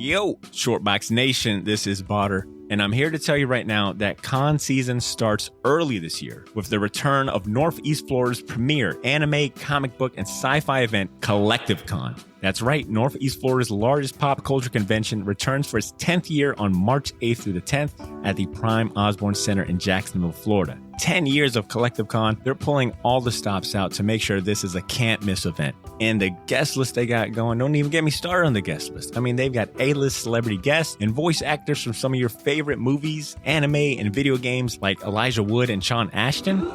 Yo, Shortbox Nation, this is Botter, and I'm here to tell you right now that con season starts early this year with the return of Northeast Florida's premier anime, comic book, and sci-fi event, Collective Con. That's right, Northeast Florida's largest pop culture convention returns for its 10th year on March 8th through the 10th at the Prime Osborne Center in Jacksonville, Florida. 10 years of Collective Con, they're pulling all the stops out to make sure this is a can't-miss event. And the guest list they got going, don't even get me started on the guest list. I mean, they've got A-list celebrity guests and voice actors from some of your favorite movies, anime, and video games like Elijah Wood and Sean Ashton,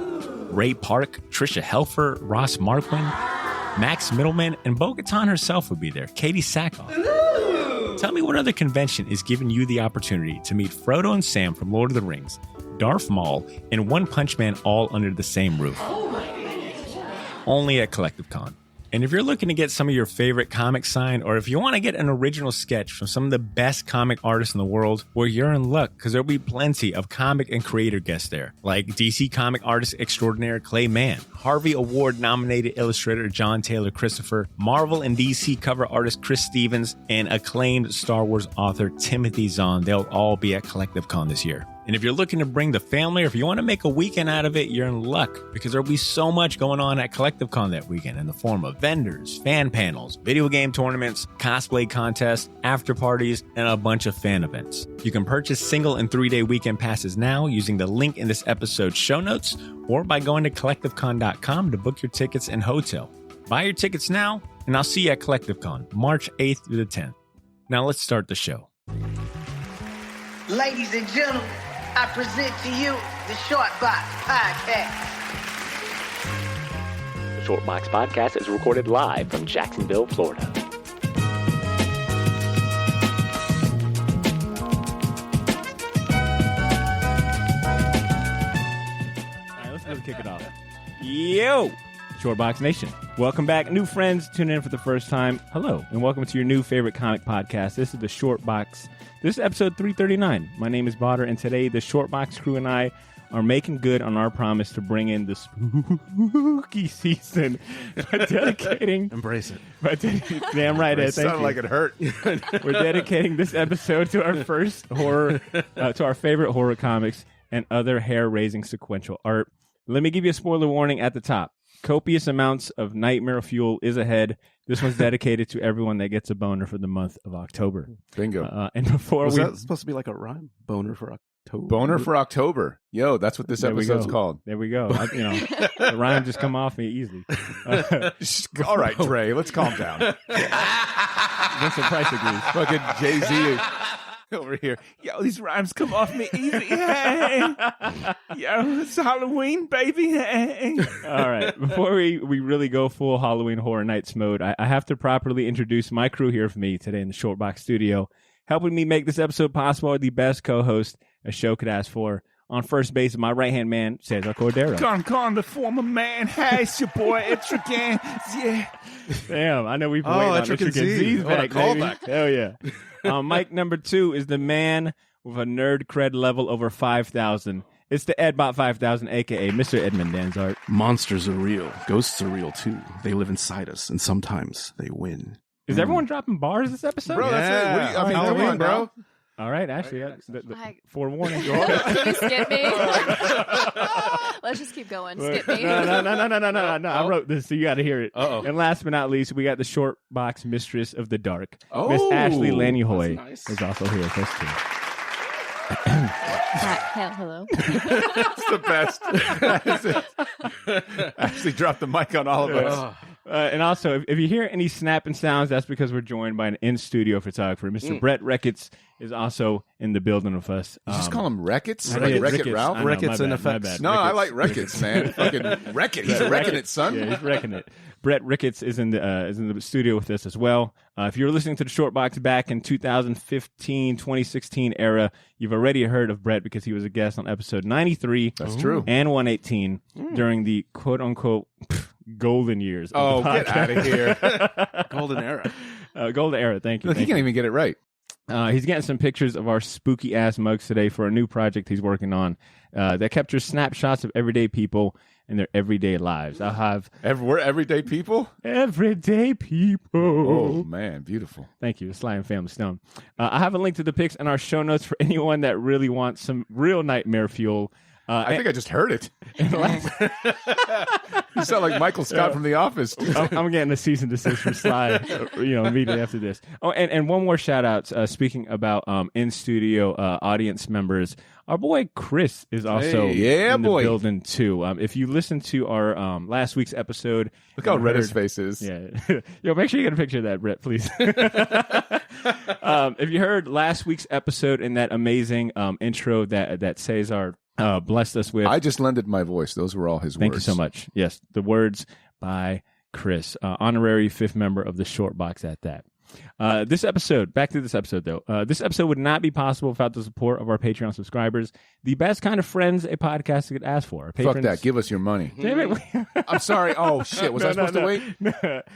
Ray Park, Trisha Helfer, Ross Marquand, Max Middleman, and Bo-Katan herself will be there, Katie Sackhoff. Tell me what other convention is giving you the opportunity to meet Frodo and Sam from Lord of the Rings, Darth Maul, and One Punch Man all under the same roof. Only at Collective Con. And if you're looking to get some of your favorite comics signed, or if you want to get an original sketch from some of the best comic artists in the world, well, you're in luck, because there'll be plenty of comic and creator guests there, like DC comic artist extraordinaire Clay Mann, Harvey Award-nominated illustrator John Taylor Christopher, Marvel and DC cover artist Chris Stevens, and acclaimed Star Wars author Timothy Zahn. They'll all be at Collective Con this year. And if you're looking to bring the family, or if you want to make a weekend out of it, you're in luck, because there'll be so much going on at Collective Con that weekend in the form of vendors, fan panels, video game tournaments, cosplay contests, after parties, and a bunch of fan events. You can purchase single and 3-day weekend passes now using the link in this episode's show notes, or by going to collectivecon.com to book your tickets and hotel. Buy your tickets now, and I'll see you at Collective Con, March 8th through the 10th. Now let's start the show. Ladies and gentlemen, I present to you the Shortbox Podcast. The Shortbox Podcast is recorded live from Jacksonville, Florida. All right, let's kick it off. Yo! Shortbox Nation. Welcome back. New friends tuning in for the first time. Hello, and welcome to your new favorite comic podcast. This is the Shortbox. This is episode 339. My name is Botter, and today the Shortbox crew and I are making good on our promise to bring in the spooky season by dedicating... Embrace it. Damn right, Ed. Thank you. Sounded like it hurt. We're dedicating this episode to our first horror, to our favorite horror comics and other hair-raising sequential art. Let me give you a spoiler warning at the top. Copious amounts of nightmare fuel is ahead. This one's dedicated to everyone that gets a boner for the month of October. Bingo. And before Was that supposed to be like a rhyme? Boner for October. Boner for October. Yo, that's what this episode's called. There we go. The rhyme just come off me easily. All right, Trey, let's calm down. Vincent Price agrees. Fucking Jay-Z over here. Yo, these rhymes come off me easy. Hey. Yo, it's Halloween, baby. Hey. All right. Before we really go full Halloween Horror Nights mode, I have to properly introduce my crew here with me today in the Shortbox studio. Helping me make this episode possible are the best co-host a show could ask for. On first base, my right-hand man, Cesar Cordero. Con, the former man. Hey, it's your boy, Etrigan. Yeah. Damn, I know we've been waiting on Etrigan Z's back, baby. Hell yeah. Mic number 2 is the man with a nerd cred level over 5,000. It's the Edbot 5000, a.k.a. Mr. Edmund Danzart. Monsters are real. Ghosts are real, too. They live inside us, and sometimes they win. Is everyone dropping bars this episode? Bro, that's it. What do you, I mean, Halloween, bro. All right, Ashley, forewarning. Can you skip me? Let's just keep going. Skip me. No. I wrote this, so you got to hear it. Uh-oh. And last but not least, we got the Shortbox Mistress of the Dark. Miss Ashley Lanyhoy is also here with us, too. Hello. It's the best. Actually dropped the mic on all of us. And also, if you hear any snapping sounds, that's because we're joined by an in-studio photographer. Mr. Brett Ricketts is also in the building with us. You just call him Ricketts? Like Rickett Ricketts. Ralph? I know, Ricketts in effect. No, I like Ricketts, man. Fucking Wreck-It. He's wrecking it, son. Yeah, he's wrecking it. Brett Ricketts is in the studio with us as well. If you're listening to the Shortbox back in 2015, 2016 era, you've already heard of Brett because he was a guest on episode 93. That's true. And 118 during the quote-unquote golden years of the get out of here. Golden era. Golden era, thank you. Look, he can't even get it right. He's getting some pictures of our spooky ass mugs today for a new project he's working on that captures snapshots of everyday people and their everyday lives. I'll have We're everyday people? everyday people. Oh, man. Beautiful. Thank you, Sly and Family Stone. I have a link to the pics in our show notes for anyone that really wants some real nightmare fuel. I think I just heard it. You sound like Michael Scott from The Office. I'm getting a cease and desist from Sly, immediately after this. Oh, and one more shout out. Speaking about in studio audience members, our boy Chris is also in the building too. If you listen to our last week's episode, Look how red his face is. Yeah, make sure you get a picture of that, Brett, please. If you heard last week's episode in that amazing intro that Cesar blessed us with. I just lended my voice. Those were all his words. Thank you so much. Yes, the words by Chris, honorary 5th member of the Short Box at that. This episode, back to this episode though. This episode would not be possible without the support of our Patreon subscribers. The best kind of friends a podcast could ask for. Fuck that. Give us your money. Damn it. I'm sorry. Oh, shit. Was I supposed to wait? No.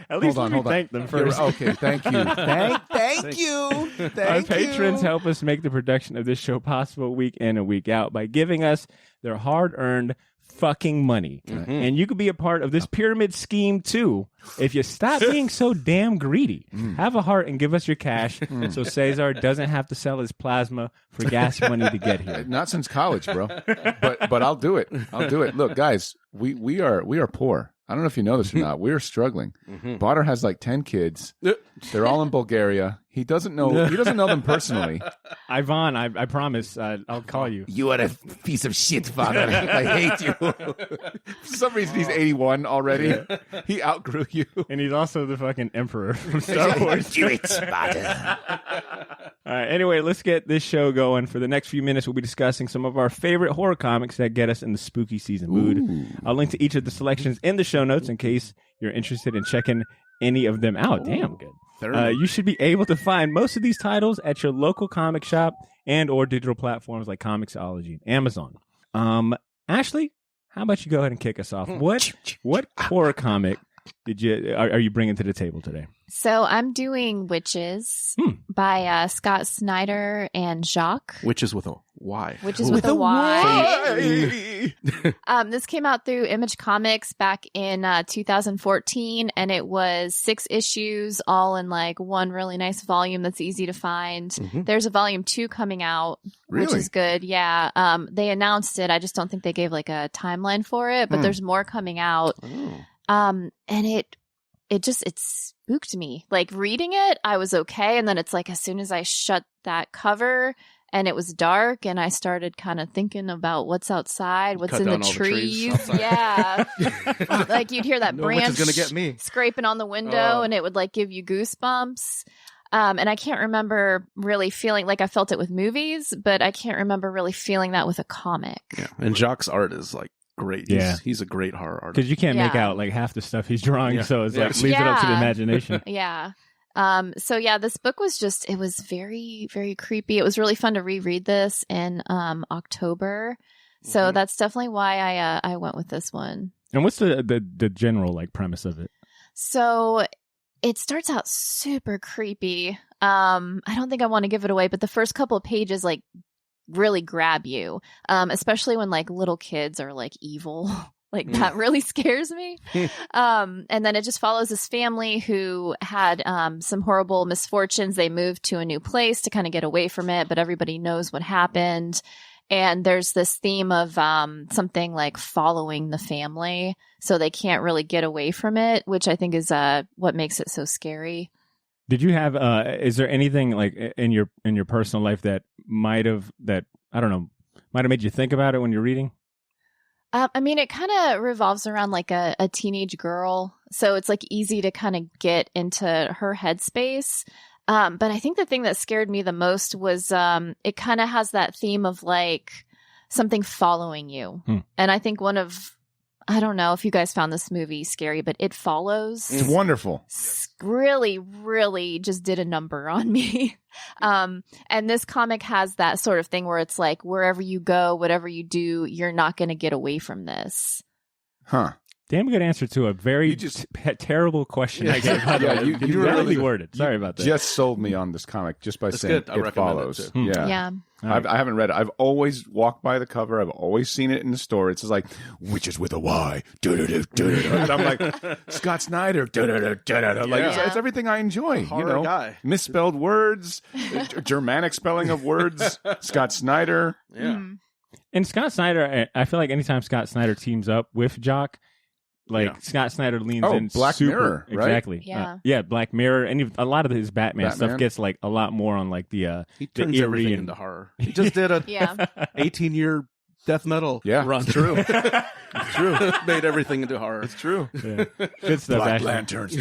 At least hold on. thank them first. Okay, thank you. Thank you. Our patrons help us make the production of this show possible week in and week out by giving us their hard-earned fucking money. Mm-hmm. And you could be a part of this pyramid scheme too if you stop being so damn greedy. Have a heart and give us your cash so Cesar doesn't have to sell his plasma for gas money to get here. Not since college, bro. But I'll do it. Look, guys, we are poor. I don't know if you know this or not. We're struggling. Botter has like 10 kids. They're all in Bulgaria. He doesn't know them personally. Ivan, I promise I'll call you. You are a piece of shit, father. I hate you. For some reason, he's 81 already. He outgrew you. And he's also the fucking emperor from Star Wars. Do it, Botter. All right, anyway, let's get this show going. For the next few minutes, we'll be discussing some of our favorite horror comics that get us in the spooky season mood. I'll link to each of the selections in the show notes in case you're interested in checking any of them out. Damn good. You should be able to find most of these titles at your local comic shop and or digital platforms like Comixology and Amazon. Ashley, how about you go ahead and kick us off? What horror comic are you bringing to the table today? So I'm doing Witches by Scott Snyder and Jacques. Witches with a Y. Witches with a Y. This came out through Image Comics back in 2014, and it was 6 issues, all in like one really nice volume that's easy to find. There's a volume 2 coming out, which is good. Yeah. They announced it. I just don't think they gave like a timeline for it, but there's more coming out. And it spooked me. Like reading it, I was okay. And then it's like as soon as I shut that cover and it was dark and I started kind of thinking about what's outside, what's in the trees. Yeah. Like you'd hear that branch gonna get me. scraping on the window and it would like give you goosebumps. And I can't remember really feeling like I felt it with movies, but I can't remember really feeling that with a comic. Yeah. And Jacques' art is like great. Yeah. He's a great horror artist. Because you can't make out like half the stuff he's drawing, so it's like leaves it up to the imagination. Yeah. So yeah, this book was it was very, very creepy. It was really fun to reread this in October. So that's definitely why I went with this one. And what's the general like premise of it? So it starts out super creepy. I don't think I want to give it away, but the first couple of pages like really grab you, especially when like little kids are like evil. Like that really scares me. And then it just follows this family who had some horrible misfortunes. They moved to a new place to kind of get away from it, but everybody knows what happened. And there's this theme of something like following the family, so they can't really get away from it, which I think is what makes it so scary. Did you have is there anything like in your personal life that might have made you think about it when you're reading? I mean, it kind of revolves around like a teenage girl, so it's like easy to kind of get into her headspace. But I think the thing that scared me the most was it kind of has that theme of like something following you. And I think I don't know if you guys found this movie scary, but It Follows. It's wonderful. Really, really just did a number on me. And this comic has that sort of thing where it's like, wherever you go, whatever you do, you're not going to get away from this. Huh. Damn good answer to a very You just- terrible question I gave. By the way. you Badly really worded. Sorry about that. Just sold me on this comic just by That's saying good. I it recommend it, follows. too. Yeah. Yeah. I haven't read it. I've always walked by the cover. I've always seen it in the store. It's just like witches with a Y. And I'm like Scott Snyder. Like it's everything I enjoy. Horror guy. Misspelled words, Germanic spelling of words. Scott Snyder. Yeah. And Scott Snyder, I feel like anytime Scott Snyder teams up with Jock, Scott Snyder leans in Black super. Mirror, right? Exactly. Yeah. Black Mirror. And a lot of his Batman stuff gets like a lot more on like the He the turns eerie everything and- into horror. He just did a Yeah. 18-year death metal run. True. True. Made everything into horror. It's true. Yeah. Good stuff. Black Ashley. Lanterns.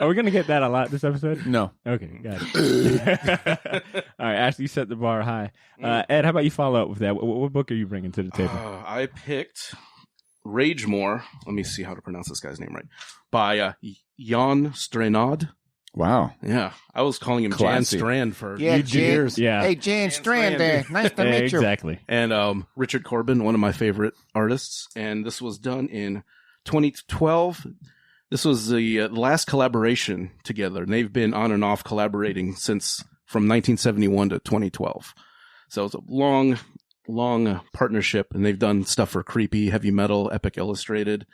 Are we going to get that a lot this episode? No. Okay, got it. All right, Ashley, you set the bar high. Ed, how about you follow up with that? What book are you bringing to the table? I picked Rage More. Let me see how to pronounce this guy's name right. By Jan Stranad. Wow. Yeah, I was calling him Classy. Jan Strand for years. Yeah. Hey, Jan Strand there. Nice to meet you. Exactly. And Richard Corbin, one of my favorite artists. And this was done in 2012. This was the last collaboration together. And they've been on and off collaborating since from 1971 to 2012. So it's a long partnership. And they've done stuff for Creepy, Heavy Metal, Epic Illustrated.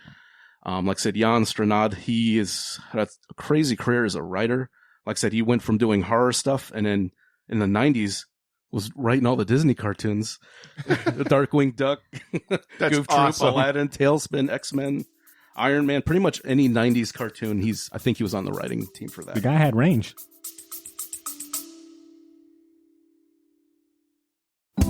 Like I said, Jan Stranad, he has a crazy career as a writer. Like I said, he went from doing horror stuff and then in the 90s was writing all the Disney cartoons. The Darkwing Duck, That's Goof awesome. Troop, Aladdin, Tailspin, X-Men, Iron Man, pretty much any 90s cartoon. I think he was on the writing team for that. The guy had range.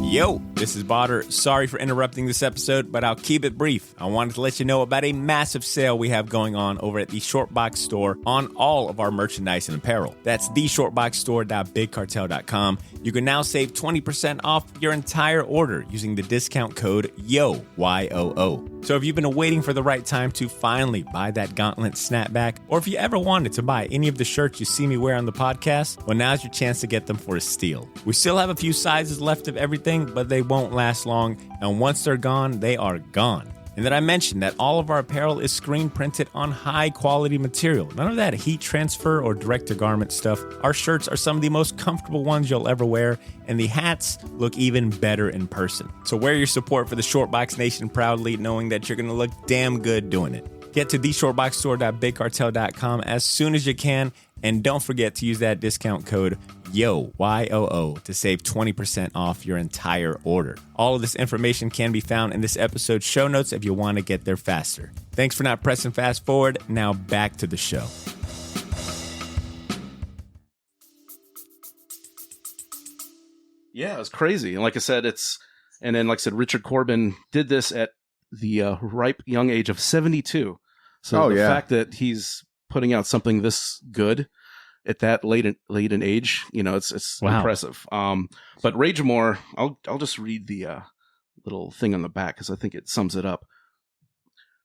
Yo, this is Botter. Sorry for interrupting this episode, but I'll keep it brief. I wanted to let you know about a massive sale we have going on over at the Shortbox store on all of our merchandise and apparel. That's theshortboxstore.bigcartel.com. You can now save 20% off your entire order using the discount code YOO, Y-O-O. So if you've been waiting for the right time to finally buy that gauntlet snapback, or if you ever wanted to buy any of the shirts you see me wear on the podcast, well, now's your chance to get them for a steal. We still have a few sizes left of everything, but they won't last long, and once they're gone, they are gone. And then I mentioned that all of our apparel is screen printed on high quality material. None of that heat transfer or direct to garment stuff. Our shirts are some of the most comfortable ones you'll ever wear, and the hats look even better in person. So wear your support for the Shortbox Nation proudly, knowing that you're going to look damn good doing it. Get to theshortboxstore.bigcartel.com as soon as you can, and don't forget to use that discount code YOO, Y-O-O, to save 20% off your entire order. All of this information can be found in this episode's show notes if you want to get there faster. Thanks for not pressing fast forward. Now back to the show. Yeah, it's crazy. And like I said, Richard Corbin did this at the ripe young age of 72. So the fact that he's putting out something this good at that late in age, it's Wow. impressive. But Rage More, I'll just read the little thing on the back because I think it sums it up.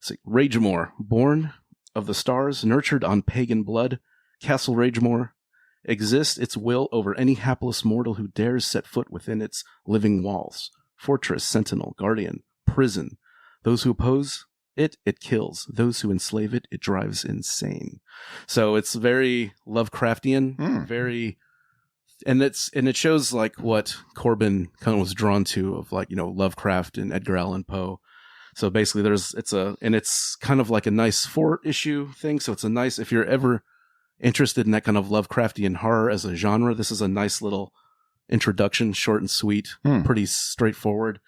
See, Rage More, born of the stars, nurtured on pagan blood, Castle Ragemore exists its will over any hapless mortal who dares set foot within its living walls. Fortress, sentinel, guardian, prison. Those who oppose it kills. Those who enslave it drives insane. So it's very Lovecraftian, very, and it shows like what Corbin kind of was drawn to of like, Lovecraft and Edgar Allan Poe. So basically it's kind of like a nice 4-issue thing. So it's a nice, if you're ever interested in that kind of Lovecraftian horror as a genre, this is a nice little introduction, short and sweet, pretty straightforward.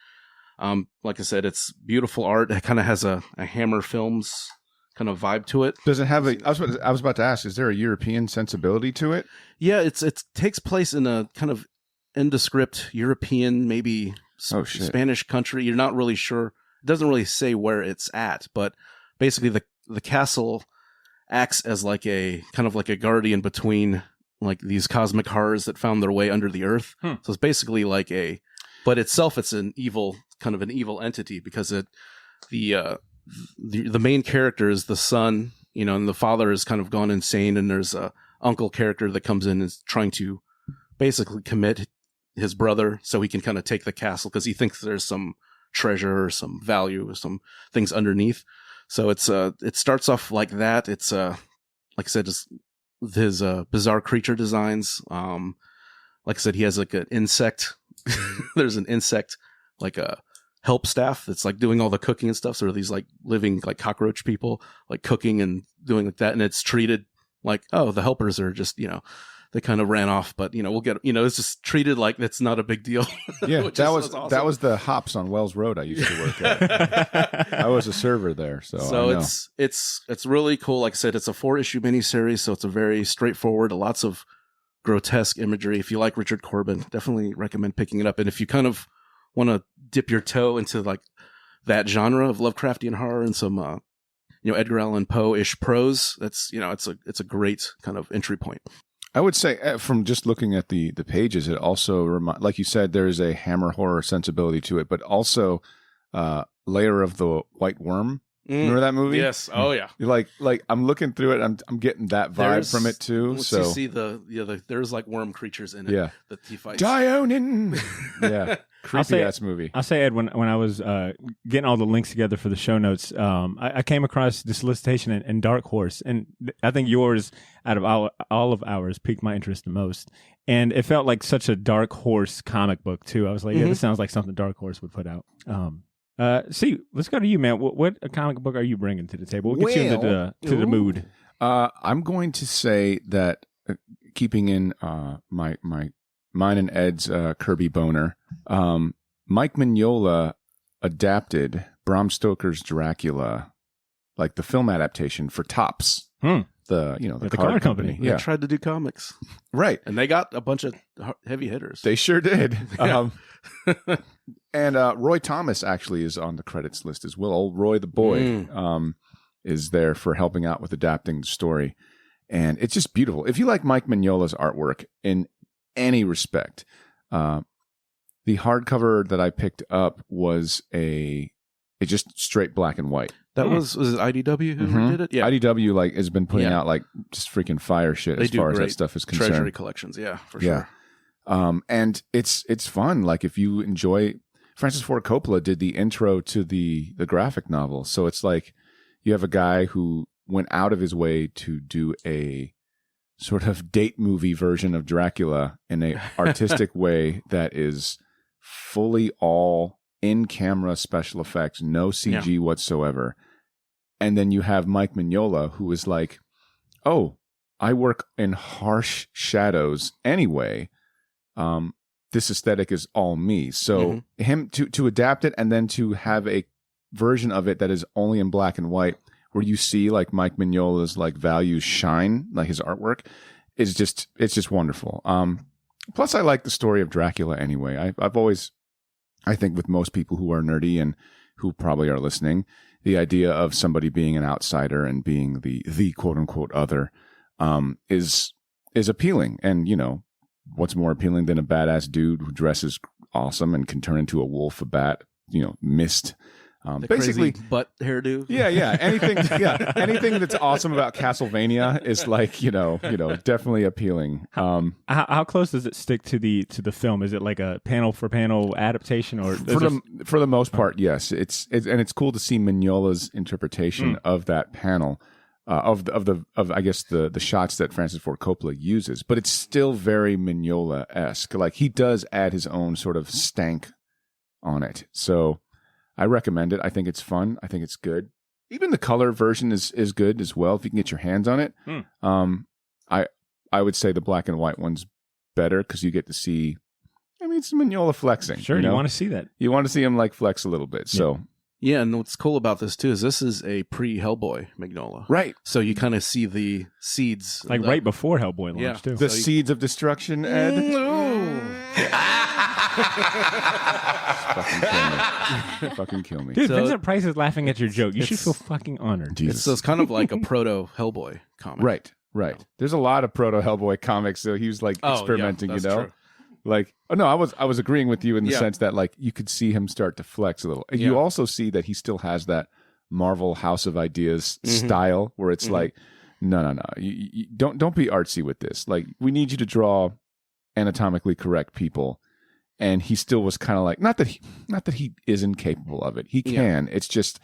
Like I said, it's beautiful art. It kind of has a Hammer Films kind of vibe to it. Does it have I was about to ask, is there a European sensibility to it? Yeah, it takes place in a kind of nondescript European, maybe Spanish country. You're not really sure. It doesn't really say where it's at, but basically the castle acts as like a kind of like a guardian between like these cosmic horrors that found their way under the earth. So it's basically like but itself it's an evil entity because the main character is the son, and the father has kind of gone insane, and there's a uncle character that comes in and is trying to basically commit his brother so he can kind of take the castle because he thinks there's some treasure or some value or some things underneath. So it starts off like that. It's like I said, just his bizarre creature designs. Like I said, he has like an insect. There's an insect, like a help staff that's like doing all the cooking and stuff. So these like living like cockroach people, like cooking and doing like that. And it's treated like, oh, the helpers are just, they kind of ran off, but we'll get, it's just treated like that's not a big deal. Yeah, awesome. That was the Hops on Wells Road I used to work at. I was a server there, so I know. It's really cool. Like I said, it's a 4-issue miniseries, so it's a very straightforward, lots of grotesque imagery. If you like Richard Corbin, definitely recommend picking it up. And if you kind of want to dip your toe into like that genre of Lovecraftian horror and some Edgar Allan Poe-ish prose, that's it's a great kind of entry point. I would say from just looking at the pages, it also like you said, there's a Hammer horror sensibility to it, but also Lair of the White Worm. Remember that movie? Yes. Oh yeah. Like I'm looking through it. I'm getting that vibe from it too. So you see there's like worm creatures in it. Yeah. That he fights. Dionin. Yeah. Creepy ass movie. I'll say, Ed, when I was getting all the links together for the show notes, I came across the solicitation in Dark Horse, and I think yours, out of all of ours, piqued my interest the most. And it felt like such a Dark Horse comic book too. I was like, yeah, this sounds like something Dark Horse would put out. See, let's go to you, man. What comic book are you bringing to the table? What gets you into the mood? I'm going to say that keeping in mine and Ed's Kirby boner, Mike Mignola adapted Bram Stoker's Dracula, like the film adaptation for Topps. The card company. They tried to do comics, right? And they got a bunch of heavy hitters. They sure did. And Roy Thomas actually is on the credits list as well. Old Roy the boy is there for helping out with adapting the story, and it's just beautiful. If you like Mike Mignola's artwork in any respect, the hardcover that I picked up was it's just straight black and white. That was it IDW who did it? Yeah. IDW has been putting out just freaking fire shit as far as that stuff is concerned. Treasury collections, yeah, for sure. And it's fun. Like if you enjoy, Francis Ford Coppola did the intro to the graphic novel. So it's like you have a guy who went out of his way to do a sort of date movie version of Dracula in a artistic way that is fully all in-camera special effects, no CG whatsoever. And then you have Mike Mignola, who is like, oh, I work in harsh shadows anyway. This aesthetic is all me. So him to adapt it and then to have a version of it that is only in black and white, where you see like Mike Mignola's like values shine, like his artwork, it's just wonderful. Plus, I like the story of Dracula anyway. I've always, I think with most people who are nerdy and who probably are listening, the idea of somebody being an outsider and being the quote unquote other is appealing. And what's more appealing than a badass dude who dresses awesome and can turn into a wolf, a bat, mist. Basically, crazy butt hairdo. Yeah. Anything that's awesome about Castlevania is like, definitely appealing. How close does it stick to the film? Is it like a panel for panel adaptation, or for the most part, yes. It's cool to see Mignola's interpretation of that panel. Of I guess the shots that Francis Ford Coppola uses, but it's still very Mignola-esque. Like he does add his own sort of stank on it. So I recommend it. I think it's fun. I think it's good. Even the color version is good as well if you can get your hands on it. I would say the black and white one's better because you get to see. I mean, it's Mignola flexing. Sure, you want to see that. You want to see him like flex a little bit. So. Yeah, and what's cool about this too is this is a pre-Hellboy Mignola, right? So you kind of see the seeds, like right before Hellboy launched, too. The seeds of destruction, Ed. Fucking kill me, dude. Vincent Price is laughing at your joke. You should feel fucking honored. So it's kind of like a proto Hellboy comic, right. There's a lot of proto Hellboy comics, so he was like experimenting, true. Like, no, I was agreeing with you in the sense that like you could see him start to flex a little. And you also see that he still has that Marvel House of Ideas style where it's like, no, you don't be artsy with this. Like, we need you to draw anatomically correct people and he still was kind of like, not that he isn't capable of it. He can. It's just,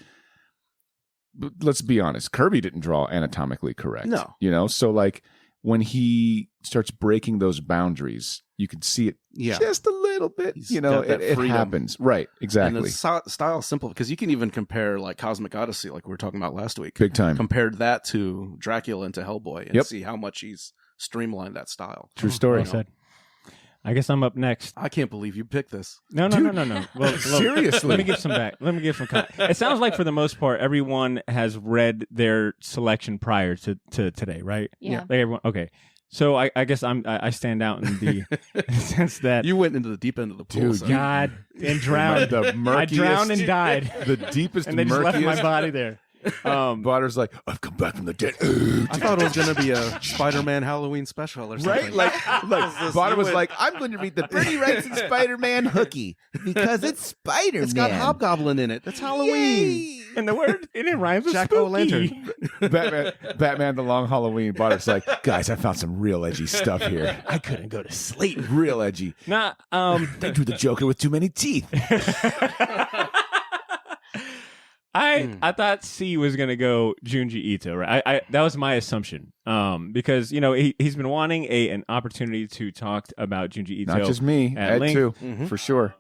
let's be honest, Kirby didn't draw anatomically correct. No. You know, so like when he starts breaking those boundaries, you can see it just a little bit. He's you know, got that it freedom. happens. Right, exactly. And the style is simple because you can even compare like Cosmic Odyssey, like we were talking about last week. Big time. Compared that to Dracula and to Hellboy and Yep. see how much he's streamlined that style. True story. Well said. I guess I'm up next. I can't believe you picked this. No. Well, Seriously. let me give some back. Let me give some. It sounds like for the most part, everyone has read their selection prior to today, right? Yeah. Like everyone. Okay. So I guess I stand out in the sense that You went into the deep end of the pool. Dude, son. God and drowned. The I murkiest, drowned and died, the deepest, and they just murkiest. left my body there. Botter's like, I've come back from the dead. I thought it was going to be a Spider-Man Halloween special or something. Right? Like Botter was like, I'm going to read the Bernie Wrightson Spider-Man hooky because it's Spider-Man. It's got Hobgoblin in it. That's Halloween. And the word it rhymes with Jack spooky. O'Lantern. Batman the Long Halloween. Botter's like, guys, I found some real edgy stuff here. I couldn't go to sleep. Real edgy. Nah. They drew the Joker with too many teeth. I thought C was gonna go Junji Ito, right? I that was my assumption, because you know he's been wanting an opportunity to talk about Junji Ito. Not just me, at Ed length. too, for sure.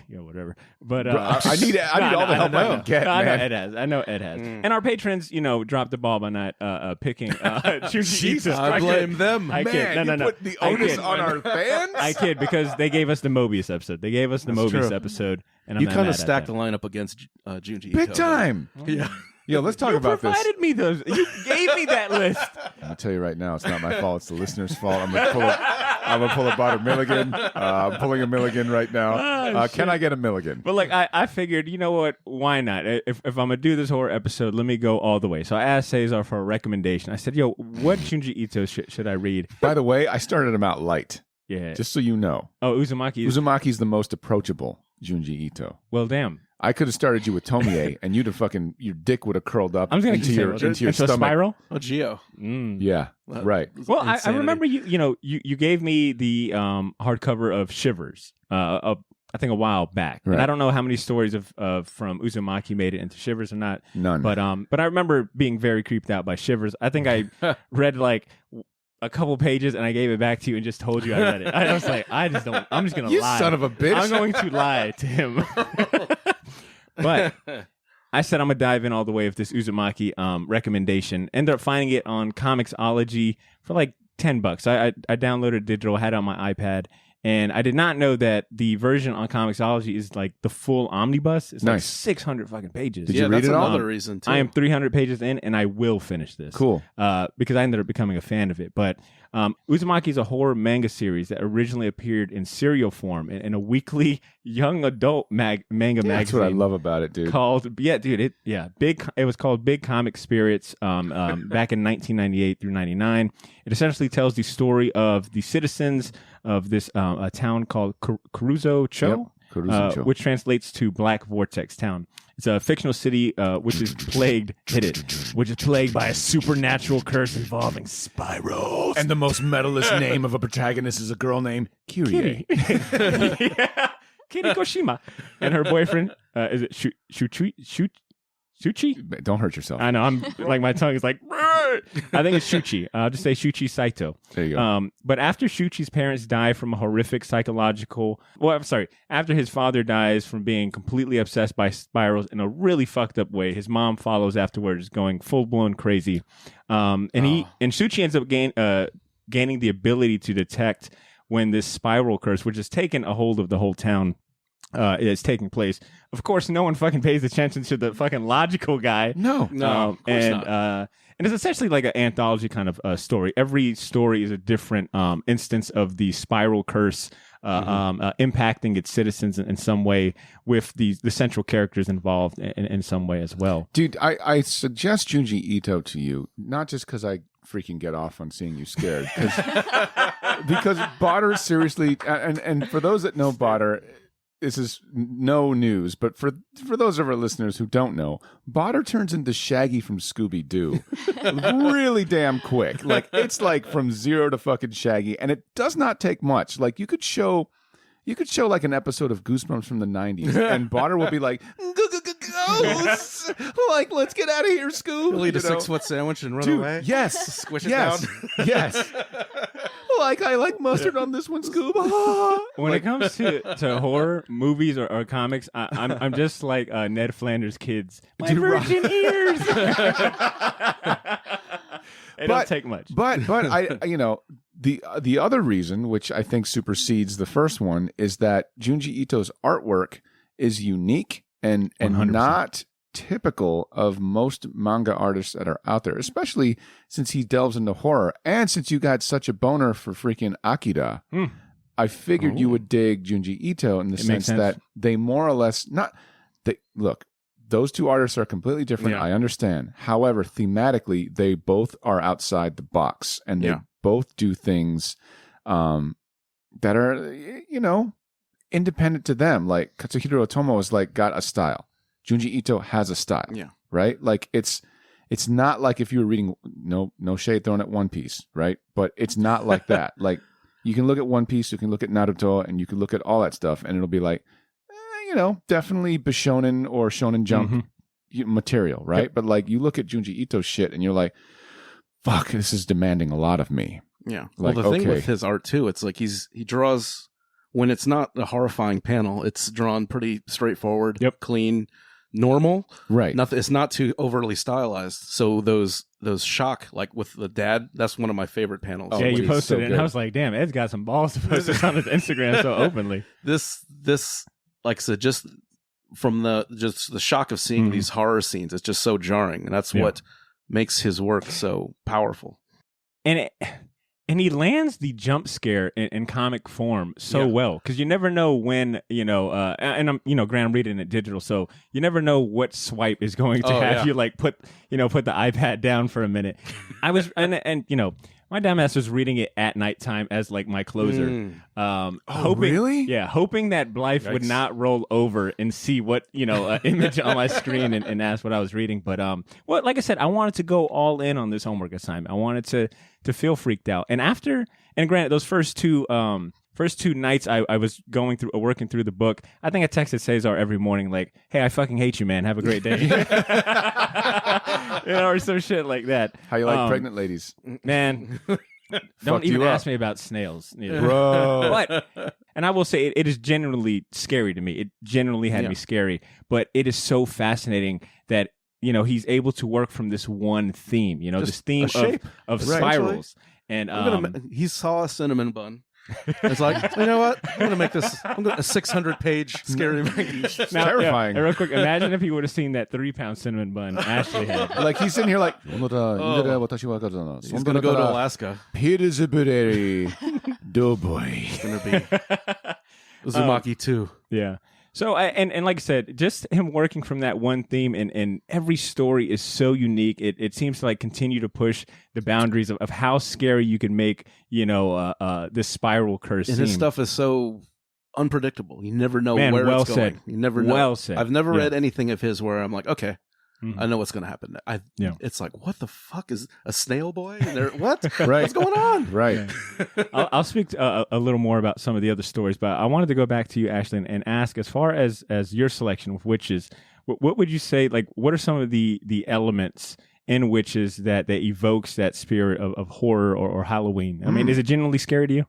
Yeah, whatever. But Bro, I need all the help I can get, I know man. Ed has. I know Ed has. And our patrons, you know, dropped the ball by not picking Junji Ito. I blame them. I kid. Man, No. you put the I onus kid. on our fans? I kid because they gave us the Mobius episode. They gave us the That's Mobius true. episode, and I'm You not kind mad of at stacked that. the lineup against Junji Ito. Big time. Yeah. Yo, let's talk You about this. provided me those. You gave me that list. I'll tell you right now, it's not my fault. It's the listener's fault. I'm gonna pull a Botter Milligan. I'm pulling a Milligan right now. Can I get a Milligan? But like I figured, you know what? Why not? If I'm gonna do this horror episode, let me go all the way. So I asked Cesar for a recommendation. I said, "Yo, what Junji Ito should I read?" By the way, I started him out light, Yeah. just so you know. Oh, Uzumaki. Uzumaki's the most approachable Junji Ito. Well, damn. I could have started you with Tomie, and you'd have your dick would have curled up I'm just gonna into keep your saying, into your into a stomach. spiral. Oh, Geo. Yeah, right. Well, I remember you gave me the hardcover of Shivers. I think a while back, Right. and I don't know how many stories of from Uzumaki made it into Shivers or not. None. But I remember being very creeped out by Shivers. I think I read like a couple pages and I gave it back to you and just told you I read it. I was like, I'm just gonna You lie. son of a bitch. I'm going to lie to him. But I said I'm gonna dive in all the way with this Uzumaki recommendation. Ended up finding it on Comixology for like $10. I downloaded digital, had it on my iPad, and I did not know that the version on Comixology is like the full omnibus. It's like Nice. 600 fucking pages. Did you read that's it all? another reason too. I am 300 pages in, and I will finish this. Cool. Because I ended up becoming a fan of it. But Uzumaki is a horror manga series that originally appeared in serial form in a weekly young adult manga magazine. That's what I love about it, dude. Called it was called Big Comic Spirits back in 1998 through 99. It essentially tells the story of the citizens of this a town called Kuruzo-cho. Yep. Kuruzo-cho. Which translates to Black Vortex Town. It's a fictional city which is plagued by a supernatural curse involving spirals. And the most metalist name of a protagonist is a girl named Kyrie. Yeah. Kirikoshima. And her boyfriend, is it Shuchi? Don't hurt yourself. I know. I'm like, my tongue is like, I think it's Shuchi. I'll just say Shuchi Saito. There you go. But after Shuchi's parents die from a horrific after his father dies from being completely obsessed by spirals in a really fucked up way, his mom follows afterwards, going full blown crazy. And Shuchi ends up gaining the ability to detect when this spiral curse, which has taken a hold of the whole town, is taking place. Of course, no one fucking pays attention to the fucking logical guy. No. of course not. And it's essentially like an anthology kind of story. Every story is a different instance of the spiral curse impacting its citizens in some way, with the central characters involved in some way as well. Dude, I suggest Junji Ito to you, not just because I freaking get off on seeing you scared, because Botter seriously, and for those that know Botter, this is no news, but for those of our listeners who don't know, Botter turns into Shaggy from Scooby-Doo really damn quick. Like, it's like from zero to fucking Shaggy, and it does not take much. Like, you could show You could show like an episode of Goosebumps from the 90s, and Botter will be like, ghosts! Like, let's get out of here, Scoob. You'll eat a 6-foot sandwich and run Dude, away? Yes. Squish it yes. down? Yes. Like, I like mustard on this one, Scoob. When it comes to horror movies or comics, I'm just like Ned Flanders' kids. My virgin ears. It don't take much. But I the other reason, which I think supersedes the first one, is that Junji Ito's artwork is unique and 100%. not typical of most manga artists that are out there, especially since he delves into horror and since you got such a boner for freaking Akira. I figured you would dig Junji Ito in the sense that they more or less look. Those two artists are completely different. Yeah. I understand. However, thematically, they both are outside the box, and they both do things that are, independent to them. Like Katsuhiro Otomo is like got a style. Junji Ito has a style. Yeah. Right. Like it's not like if you were reading no shade thrown at One Piece, right? But it's not like that. Like you can look at One Piece, you can look at Naruto, and you can look at all that stuff, and it'll be like, definitely Bishonen or Shonen Jump material, right? Yep. But like you look at Junji Ito's shit and you're like, fuck, this is demanding a lot lot. Yeah. Like, well, the thing with his art too, it's like he draws, when it's not a horrifying panel, it's drawn pretty straightforward, clean, normal. Right. Nothing. It's not too overly stylized. So those shock, like with the dad, that's one of my favorite panels. Yeah, you posted it, and I was like, damn, Ed's got some balls to post this on his Instagram so openly. This. Like I said, just from the shock of seeing these horror scenes, it's just so jarring, and that's what makes his work so powerful. And he lands the jump scare in comic form so well, because you never know when and I'm granted I'm reading it digital, so you never know what swipe is going to have you like put the iPad down for a minute. I was and my dumbass was reading it at nighttime as like my closer. Hoping, really? Yeah, hoping that Blythe would not roll over and see what image on my screen and ask what I was reading. But like I said, I wanted to go all in on this homework assignment. I wanted to feel freaked out. And granted, those first two nights I was working through the book, I think I texted Cesar every morning like, hey, I fucking hate you, man. Have a great day. Or some shit like that. How you like pregnant ladies? Man, don't even ask me about snails. Bro. And I will say it is genuinely scary to me. It genuinely had me scary. But it is so fascinating that he's able to work from this one theme, this theme of spirals. And he saw a cinnamon bun. It's like, you know what? I'm going to make this a 600-page scary manga. Terrifying. Real quick, imagine if he would have seen that 3-pound cinnamon bun Ashley had. Like he's sitting here like, he's going to go to Alaska. Doughboy. It's going to be Uzumaki 2. Yeah. So, and like I said, just him working from that one theme, and every story is so unique. It seems to like continue to push the boundaries of how scary you can make, this spiral curse. And his stuff is so unpredictable. You never know where it's going. Said. You never know. Well said. I've never read anything of his where I'm like, okay, I know what's going to happen. It's like, what the fuck is a snail boy? What? Right. What's going on? Right. I'll speak a little more about some of the other stories, but I wanted to go back to you, Ashley, and ask, as far as your selection with witches, what would you say? Like, what are some of the elements in witches that evokes that spirit of horror or Halloween? I mean, is it genuinely scary to you?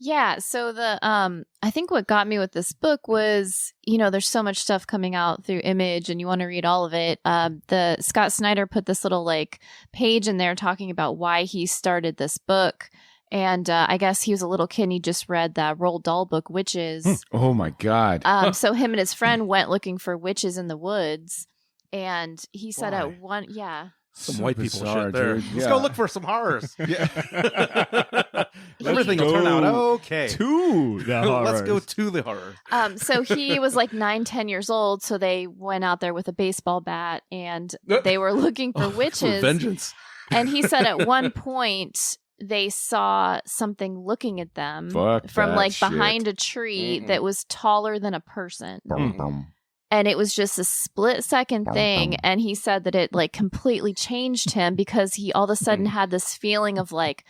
Yeah, so I think what got me with this book was, there's so much stuff coming out through Image and you want to read all of it. The Scott Snyder put this little like page in there talking about why he started this book. And I guess he was a little kid and he just read that Roald Dahl book, Witches. Oh my God. So him and his friend went looking for witches in the woods. And he said at one, Some So white people bizarre, shit there. dude. Let's Yeah. go look for some horrors. Yeah. Everything will turn out okay. To the horrors. Let's go to the horror. So he was like 9-10 years old. So they went out there with a baseball bat and they were looking for witches. For vengeance. And he said at one point they saw something looking at them Fuck from that like shit. behind a tree that was taller than a person. Bum, bum. And it was just a split-second thing. And he said that it like completely changed him because he all of a sudden had this feeling of like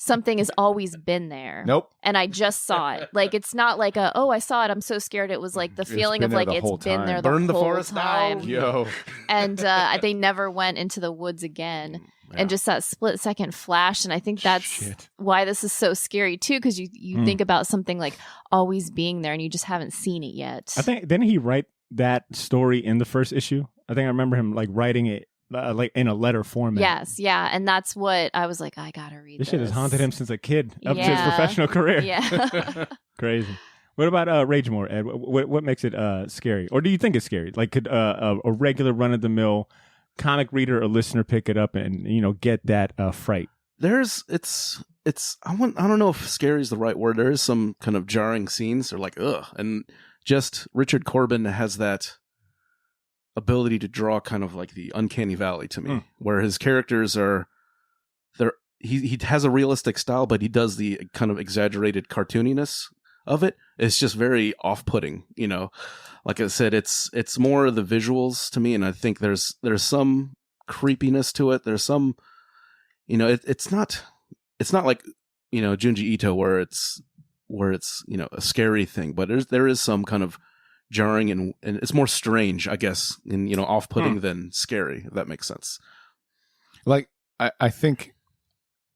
something has always been there. Nope. And I just saw it. Like, it's not like I saw it, I'm so scared. It was like the feeling of like it's been there the Burn the whole forest time. down. Yo. And they never went into the woods again. And just that split second flash. And I think that's why this is so scary too, because you think about something like always being there and you just haven't seen it yet. I think, didn't he write that story in the first issue? I think I remember him like writing it like in a letter format. Yes, yeah. And that's what I was like, I gotta read This shit has haunted him since a kid up to his Yeah. professional career. Yeah. Crazy. What about Ragemore, Ed? What makes it scary? Or do you think it's scary? Like, could a regular run-of-the-mill comic reader or listener pick it up and, get that fright? I don't know if scary is the right word. There is some kind of jarring scenes. They're like, ugh. And just Richard Corbin has that ability to draw kind of like the uncanny valley to me, where his characters are there. He has a realistic style, but he does the kind of exaggerated cartooniness of it. It's just very off-putting, Like I said, it's more the visuals to me, and I think there's some creepiness to it. There's some, it's not like Junji Ito where it's a scary thing, but there is some kind of jarring and it's more strange, I guess, and off-putting than scary, if that makes sense. Like I think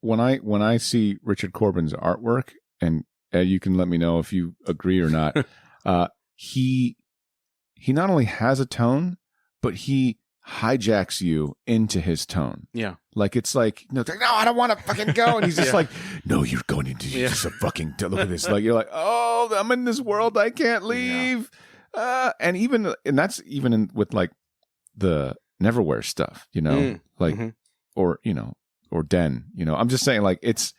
when I see Richard Corbin's artwork, and you can let me know if you agree or not, he not only has a tone, but he hijacks you into his tone. Yeah. Like it's like, no, I don't want to fucking go. And he's just like, no, you're going into just a fucking, look at this. Like, you're like, oh, I'm in this world. I can't leave. Yeah. And that's even with like the Neverwhere stuff, or Den, I'm just saying like, it's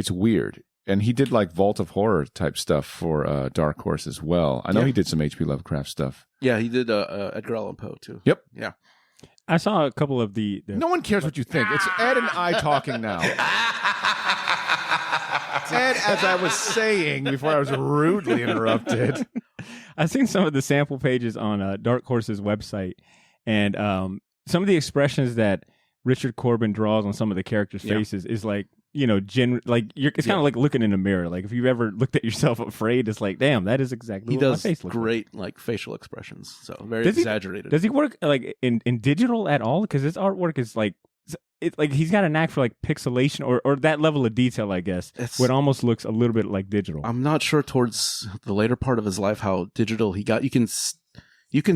weird. And he did like Vault of Horror type stuff for Dark Horse as well. I know he did some H.P. Lovecraft stuff. Yeah, he did Edgar Allan Poe too. Yep. Yeah. I saw a couple of the No one cares what you think. It's Ed and I talking now. Ed, as I was saying before I was rudely interrupted. I've seen some of the sample pages on Dark Horse's website, and some of the expressions that Richard Corbin draws on some of the characters' faces is like, it's kind of like looking in a mirror. Like if you've ever looked at yourself afraid, it's like, damn, that is exactly what my face looks like. He does great like facial expressions, so very exaggerated. Does he work like in digital at all? Because his artwork is like, he's got a knack for like pixelation or that level of detail, I guess. What almost looks a little bit like digital. I'm not sure towards the later part of his life how digital he got. You can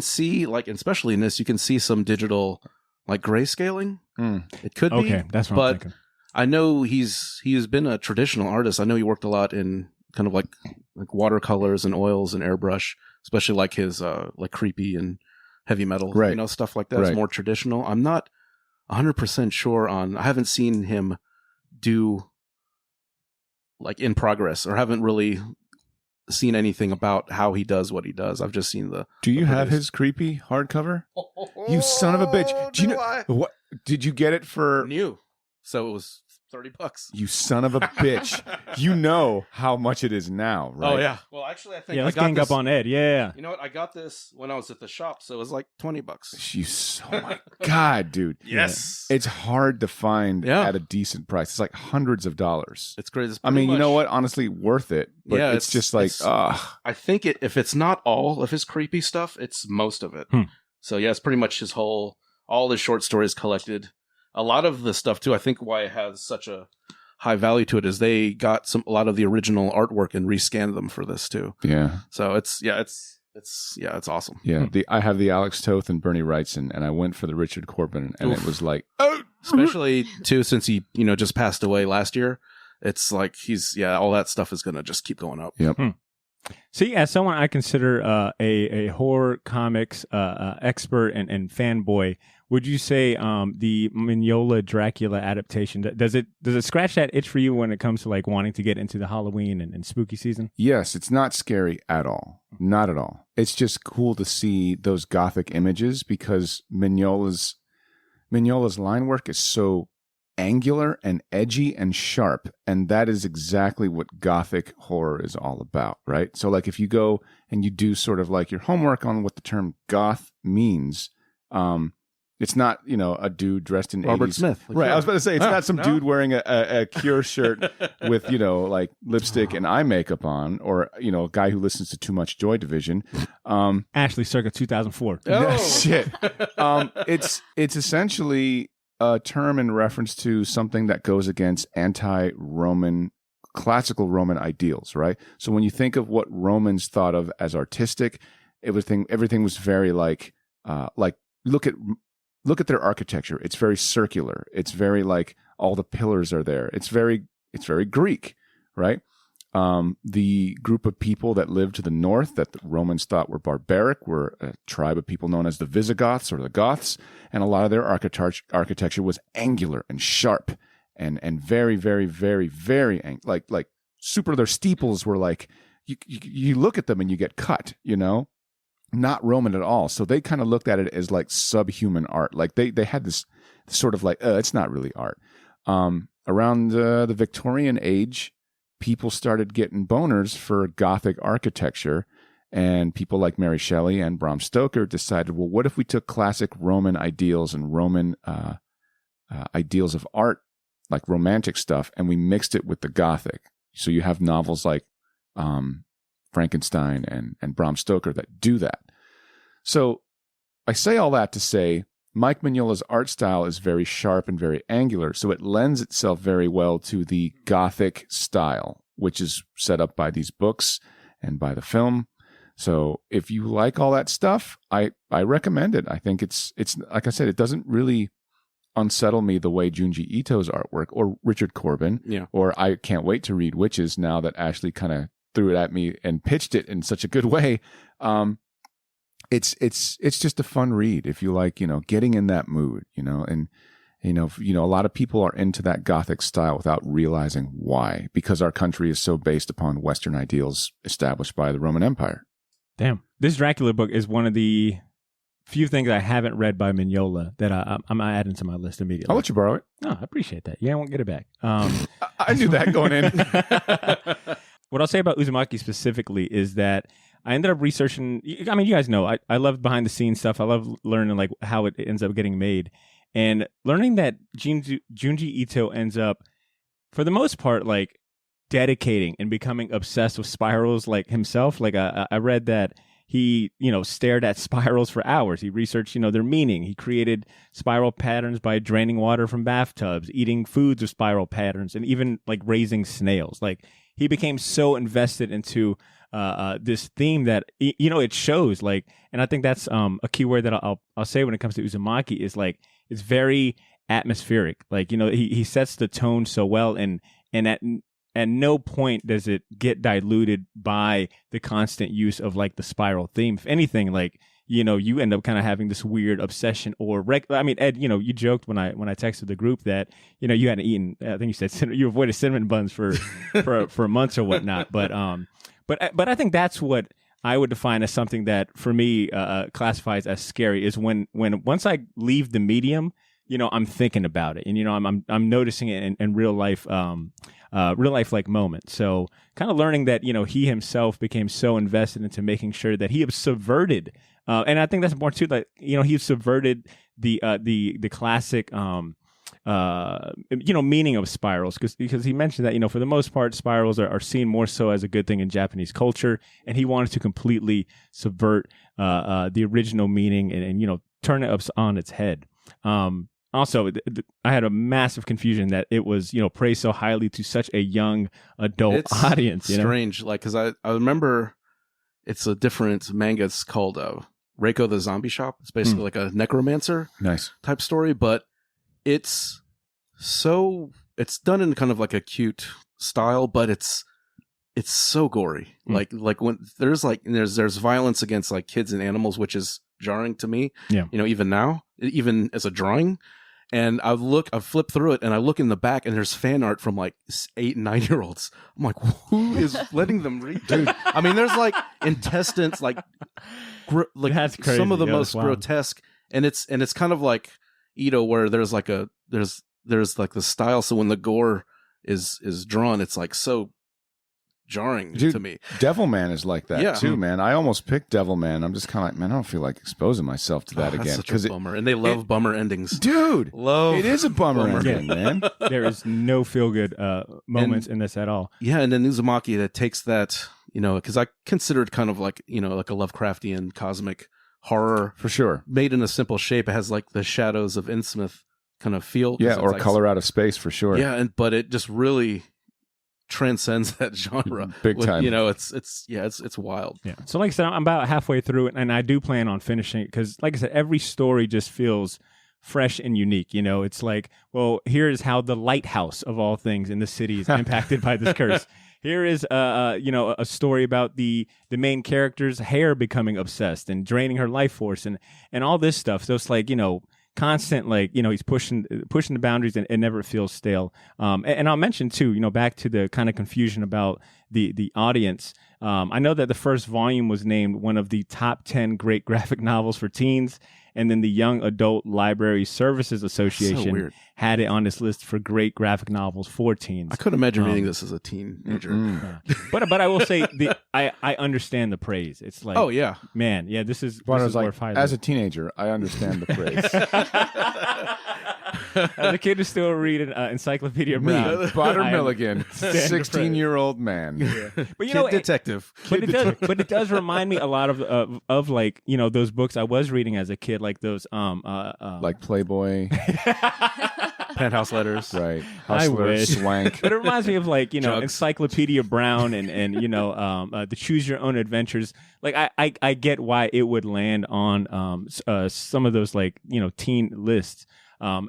see like, especially in this, you can see some digital like grayscaling. It could be. Okay, that's what I'm thinking. I know he has been a traditional artist. I know he worked a lot in kind of like watercolors and oils and airbrush, especially like his like creepy and heavy metal, stuff like that. It's more traditional. I'm not 100% sure on. I haven't seen him do like in progress, or haven't really seen anything about how he does what he does. I've just seen the. Do you have his creepy hardcover? You son of a bitch! Do you know what? Did you get it for new? So it was $30. You son of a bitch! You know how much it is now, right? Oh yeah. Well, actually, I think let's gang up on Ed. Yeah. You know what? I got this when I was at the shop, so it was like $20. Oh my god, dude! Yes, it's hard to find at a decent price. It's like hundreds of dollars. It's great. I mean, you know what? Honestly, worth it. But it's just like, I think if it's not all of his creepy stuff, it's most of it. So yeah, it's pretty much all his short stories collected. A lot of the stuff too, I think why it has such a high value to it is they got a lot of the original artwork and rescanned them for this too. Yeah. So it's awesome. Yeah. I have the Alex Toth and Bernie Wrightson, and I went for the Richard Corbin, and it was like, especially too since he just passed away last year. It's like all that stuff is gonna just keep going up. Yep. See, as someone I consider a horror comics expert and fanboy, would you say the Mignola Dracula adaptation does it scratch that itch for you when it comes to like wanting to get into the Halloween and spooky season? Yes, it's not scary at all. Not at all. It's just cool to see those gothic images because Mignola's line work is so angular and edgy and sharp, and that is exactly what gothic horror is all about, right? So like if you go and you do sort of like your homework on what the term goth means, It's not, a dude dressed in Robert 80s. Smith. Right. I was about to say, it's not some dude wearing a Cure shirt with, like lipstick and eye makeup on, or, a guy who listens to too much Joy Division. Ashley circa 2004. Shit. It's essentially a term in reference to something that goes against anti-Roman, classical Roman ideals, right? So when you think of what Romans thought of as artistic, everything was very like look at their architecture. It's very circular. It's very like all the pillars are there. It's very Greek, right? The group of people that lived to the north that the Romans thought were barbaric were a tribe of people known as the Visigoths or the Goths, and a lot of their architecture was angular and sharp and very, very, very, very like super. Their steeples were like you look at them and you get cut, not Roman at all. So they kind of looked at it as like subhuman art. Like they had this sort of like, it's not really art. Around the Victorian age, people started getting boners for Gothic architecture, and people like Mary Shelley and Bram Stoker decided, well, what if we took classic Roman ideals and Roman ideals of art, like romantic stuff, and we mixed it with the Gothic? So you have novels like Frankenstein and Bram Stoker that do that. So I say all that to say Mike Mignola's art style is very sharp and very angular, so it lends itself very well to the Gothic style, which is set up by these books and by the film. So if you like all that stuff, I recommend it. I think it's like I said, it doesn't really unsettle me the way Junji Ito's artwork or Richard Corbin, or I can't wait to read Witches now that Ashley kind of threw it at me and pitched it in such a good way. It's just a fun read if you like, getting in that mood, and a lot of people are into that Gothic style without realizing why, because our country is so based upon Western ideals established by the Roman Empire. Damn. This Dracula book is one of the few things I haven't read by Mignola that I'm adding to my list immediately. I'll let you borrow it. No, I appreciate that. Yeah, I won't get it back. I knew that going in. What I'll say about Uzumaki specifically is that I ended up researching. I mean, you guys know I love behind the scenes stuff. I love learning like how it ends up getting made, and learning that Junji Ito ends up, for the most part, like dedicating and becoming obsessed with spirals like himself. Like I read that he, stared at spirals for hours. He researched, their meaning. He created spiral patterns by draining water from bathtubs, eating foods with spiral patterns, and even like raising snails. Like he became so invested into this theme that it shows. Like, and I think that's a key word that I'll say when it comes to Uzumaki is like it's very atmospheric. Like he sets the tone so well, and at no point does it get diluted by the constant use of like the spiral theme. If anything, like you end up kind of having this weird obsession or Ed, you joked when I texted the group that you hadn't eaten. I think you said you avoided cinnamon buns for months or whatnot. But I think that's what I would define as something that for me classifies as scary is when once I leave the medium, I'm thinking about it, and I'm noticing it in real life like moments. So kind of learning that he himself became so invested into making sure that he subverted. And I think that's important too. That he subverted the classic meaning of spirals because he mentioned that for the most part spirals are seen more so as a good thing in Japanese culture, and he wanted to completely subvert the original meaning and turn it up on its head. Also, I had a massive confusion that it was praised so highly to such a young adult audience. Strange, like because I remember it's a different manga. It's called Reiko the Zombie Shop. It's basically like a necromancer type story, but it's done in kind of like a cute style, but it's so gory. Like when there's violence against like kids and animals, which is jarring to me. Yeah. Even now, even as a drawing. And I flip through it and I look in the back and there's fan art from like 8 and 9 year olds. I'm like, who is letting them read? Dude, I mean, there's like intestines, like that's crazy. Some of the most grotesque, and it's kind of like where there's like there's like the style. So when the gore is drawn, it's like so jarring Dude, to me. Devilman is like that too, man. I almost picked Devilman. I'm just kind of like, man, I don't feel like exposing myself to that again. That's such a bummer. And they love bummer endings. Dude, it is a bummer ending, man. There is no feel-good moments in this at all. Yeah, and then Uzumaki that takes that, because I consider it kind of like, like a Lovecraftian cosmic horror. For sure. Made in a simple shape. It has like the shadows of Innsmouth kind of feel. Yeah, or like, color out of space, for sure. Yeah, but it just really transcends that genre big time. It's wild. Yeah. So like I said, I'm about halfway through it, and I do plan on finishing it because, like I said, every story just feels fresh and unique. It's like, well, here's how the lighthouse of all things in the city is impacted by this curse. Here is a story about the main character's hair becoming obsessed and draining her life force and all this stuff. So it's like, constant, like, he's pushing the boundaries and it never feels stale. And I'll mention too, back to the kind of confusion about the audience. I know that the first volume was named one of the top 10 great graphic novels for teens. And then the Young Adult Library Services Association had it on this list for great graphic novels for teens. I couldn't imagine reading this as a teenager. But I will say I understand the praise. It's like, oh yeah, man, yeah, this is like, worth highlighting. as a teenager, I understand the praise. As a kid who's still reading Encyclopedia Brown, Butter Milligan, 16-year-old man. Yeah. But Kid detective. But it does remind me a lot of like, those books I was reading as a kid, like those like Playboy, Penthouse Letters, right? I Hustler, wish. Swank. But it reminds me of like, Jugs. Encyclopedia Brown and the Choose Your Own Adventures. Like I get why it would land on some of those, like, teen lists.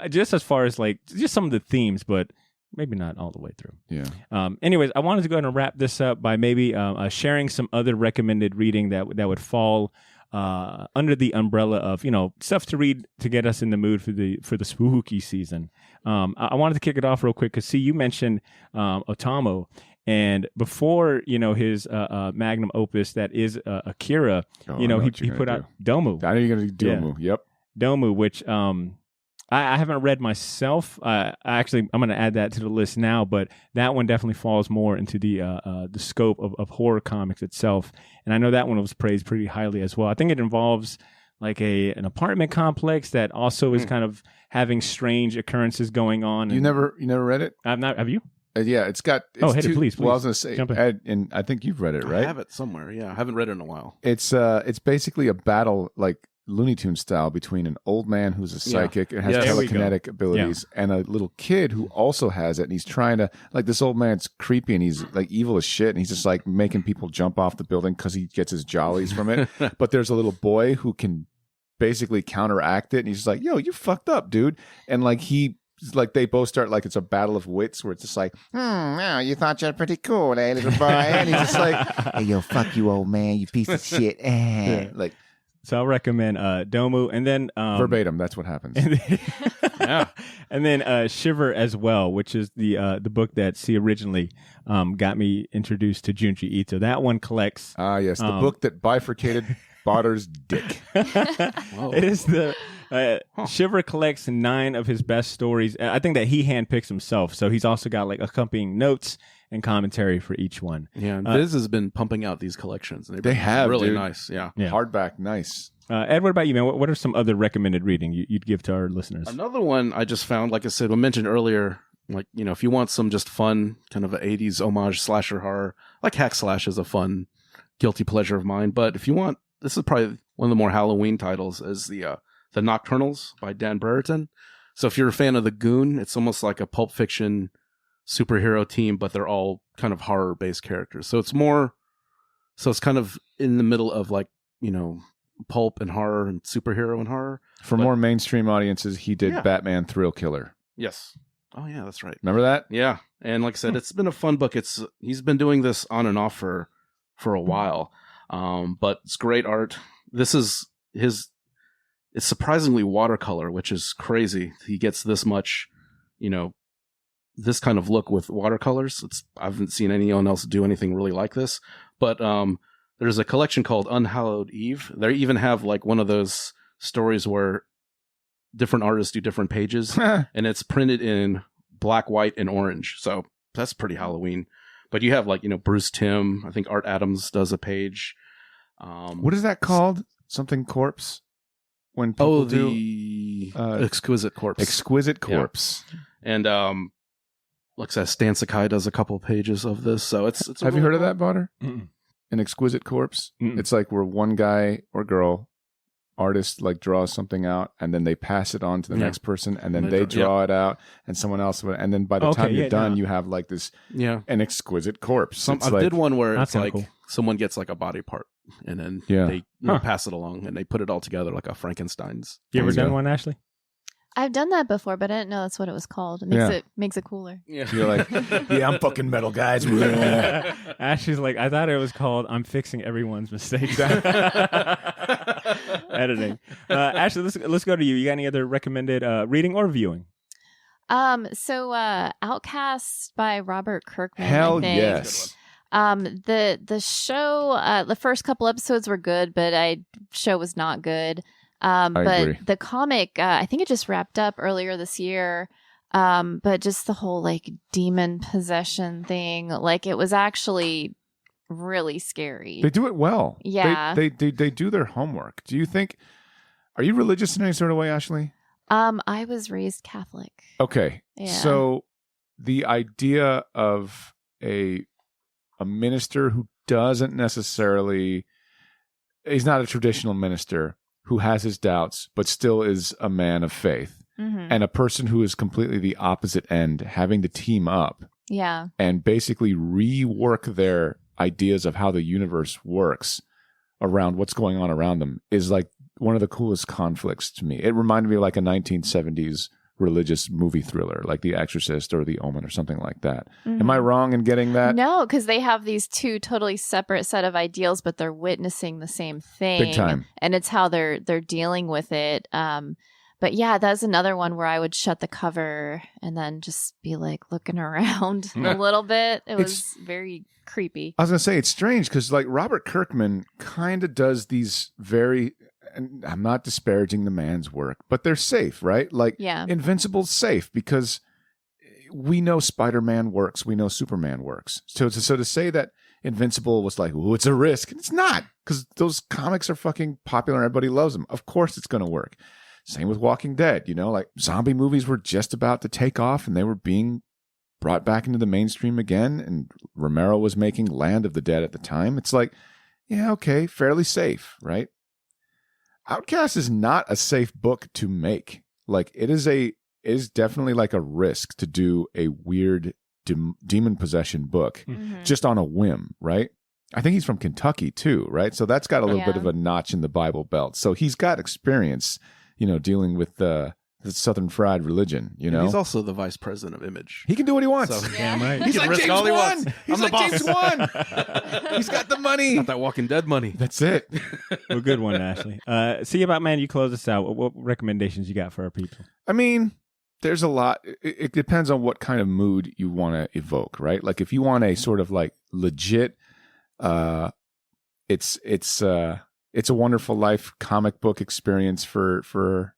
Just as far as like just some of the themes, but maybe not all the way through. Yeah. Anyways, I wanted to go ahead and wrap this up by maybe sharing some other recommended reading that would fall under the umbrella of stuff to read to get us in the mood for the spooky season. I wanted to kick it off real quick because you mentioned Otomo. And before, his magnum opus that is Akira, he put out Domu. I know you're going to do Domu. Yeah. Yep. Domu, which I haven't read myself. I'm going to add that to the list now, but that one definitely falls more into the scope of horror comics itself. And I know that one was praised pretty highly as well. I think it involves like an apartment complex that also is kind of having strange occurrences going on. You never read it? I've not. Have you? Yeah, it's got. Hit it, please. Well, I was going to say, Ed, and I think you've read it, right? I have it somewhere. Yeah, I haven't read it in a while. It's basically a battle, like Looney Tunes style, between an old man who's a psychic and has telekinetic abilities and a little kid who also has it, and he's trying to, like, this old man's creepy and he's like evil as shit, and he's just like making people jump off the building because he gets his jollies from it. But there's a little boy who can basically counteract it, and he's just like, yo, you fucked up, dude. And like they both start, like, it's a battle of wits where it's just like, Oh, you thought you're pretty cool, eh, little boy? And he's just like, hey, yo, fuck you, old man, you piece of shit. like. So I'll recommend Domu, and then verbatim. That's what happens. And then Shiver as well, which is the book that originally got me introduced to Junji Ito. That one collects. Yes, the book that bifurcated Botter's dick. It is the Shiver collects 9 of his best stories. I think that he handpicks himself, so he's also got like accompanying notes and commentary for each one. Yeah, Viz has been pumping out these collections. They have, really dude. Nice. Yeah. Hardback, nice. Ed, what about you, man? What are some other recommended reading you'd give to our listeners? Another one I just found, like I said, I mentioned earlier, like, if you want some just fun kind of an 80s homage slasher horror, like Hack Slash is a fun guilty pleasure of mine. But if you want, this is probably one of the more Halloween titles, is the Nocturnals by Dan Brereton. So if you're a fan of The Goon, it's almost like a Pulp Fiction superhero team, but they're all kind of horror based characters. So it's kind of in the middle of, like, pulp and horror and superhero and horror. For more mainstream audiences, he did Batman Thrill Killer. Yes. Oh yeah, that's right. Remember that? Yeah. And like I said, it's been a fun book. He's been doing this on and off for a while. But it's great art. This is it's surprisingly watercolor, which is crazy. He gets this much, this kind of look with watercolors. I haven't seen anyone else do anything really like this. But there's a collection called Unhallowed Eve. They even have like one of those stories where different artists do different pages, and it's printed in black, white, and orange. So that's pretty Halloween. But you have like, Bruce Timm. I think Art Adams does a page. What is that called? Something corpse? When people the Exquisite Corpse. Exquisite Corpse. Yeah. And looks at Stan Sakai does a couple pages of this. So it's Have you heard of that, Botter? An Exquisite Corpse? It's like where one guy or girl, artist, like draws something out and then they pass it on to the next person and then they draw it out and someone else and then by the time you're done you have like this an exquisite corpse. I did one where it's like someone gets like a body part and then they pass it along and they put it all together like a Frankenstein's. You ever done one, Ashley? I've done that before, but I didn't know that's what it was called. It makes it cooler. Yeah. You're like, yeah, I'm fucking metal, guys. Ashley's like, I thought it was called I'm fixing everyone's mistakes. Editing. Ashley, let's go to you. You got any other recommended reading or viewing? So Outcast by Robert Kirkman. Hell I think. yes. The show, the first couple episodes were good, but show was not good. But agree. the comic, I think it just wrapped up earlier this year. But just the whole like demon possession thing, like it was actually really scary. They do it well. Yeah. They do their homework. Do you think, are you religious in any sort of way, Ashley? I was raised Catholic. Okay. Yeah. So the idea of a minister who doesn't necessarily, he's not a traditional minister, who has his doubts, but still is a man of faith. Mm-hmm. And a person who is completely the opposite end, having to team up and basically rework their ideas of how the universe works around what's going on around them is like one of the coolest conflicts to me. It reminded me of like a 1970s religious movie thriller, like The Exorcist or The Omen or something like that. Mm-hmm. Am I wrong in getting that? No, because they have these two totally separate set of ideals, but they're witnessing the same thing. Big time. And it's how they're dealing with it. But yeah, that's another one where I would shut the cover and then just be like looking around a little bit. It was very creepy. I was going to say, it's strange because like Robert Kirkman kind of does these very, and I'm not disparaging the man's work, but they're safe, right? Like Invincible's safe because we know Spider-Man works. We know Superman works. So to say that Invincible was like, oh, it's a risk. It's not, because those comics are fucking popular and everybody loves them. Of course it's going to work. Same with Walking Dead, like zombie movies were just about to take off and they were being brought back into the mainstream again. And Romero was making Land of the Dead at the time. It's like, yeah, okay, fairly safe, right? Outcast is not a safe book to make. Like it is definitely like a risk to do a weird demon possession book just on a whim, right? I think he's from Kentucky too, right? So that's got a little bit of a notch in the Bible Belt. So he's got experience, dealing with the Southern Fried Religion, And he's also the vice president of Image. He can do what he wants. So, damn right. He's like James Wan. He's like James Wan. He's got the money. Not that Walking Dead money. That's it. Well, good one, Ashley. See about man. You close us out. What recommendations you got for our people? I mean, there's a lot. It depends on what kind of mood you want to evoke, right? Like if you want a sort of like legit, it's a Wonderful Life comic book experience for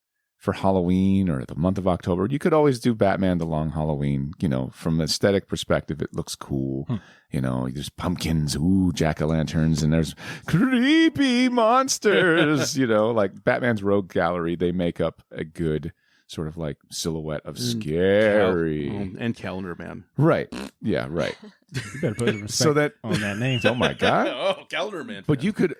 Halloween or the month of October. You could always do Batman The Long Halloween. From an aesthetic perspective, it looks cool. There's pumpkins, jack-o'-lanterns, and there's creepy monsters. Like Batman's Rogue Gallery, they make up a good sort of like silhouette of scary. And Calendar Man. Right. Yeah, right. You better put respect on that name. Oh my God. Oh, Calendar Man. But you could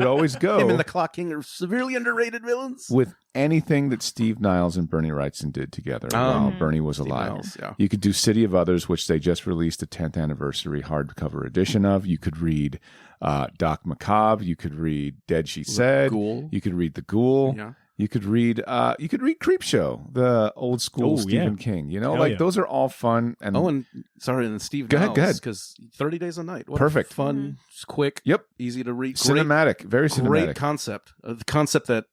always go. Him and the Clock King are severely underrated villains. With anything that Steve Niles and Bernie Wrightson did together while Bernie was alive. Niles, yeah. You could do City of Others, which they just released a 10th anniversary hardcover edition of. You could read Doc Macabre. You could read Dead She Said. Ghoul. You could read The Ghoul. Yeah. You could read Creepshow, the old school Stephen King. Those are all fun. And and Steve Niles. Go ahead. Because 30 Days a Night. Perfect. Fun, quick, easy to read. Cinematic, very cinematic. Great concept. The concept that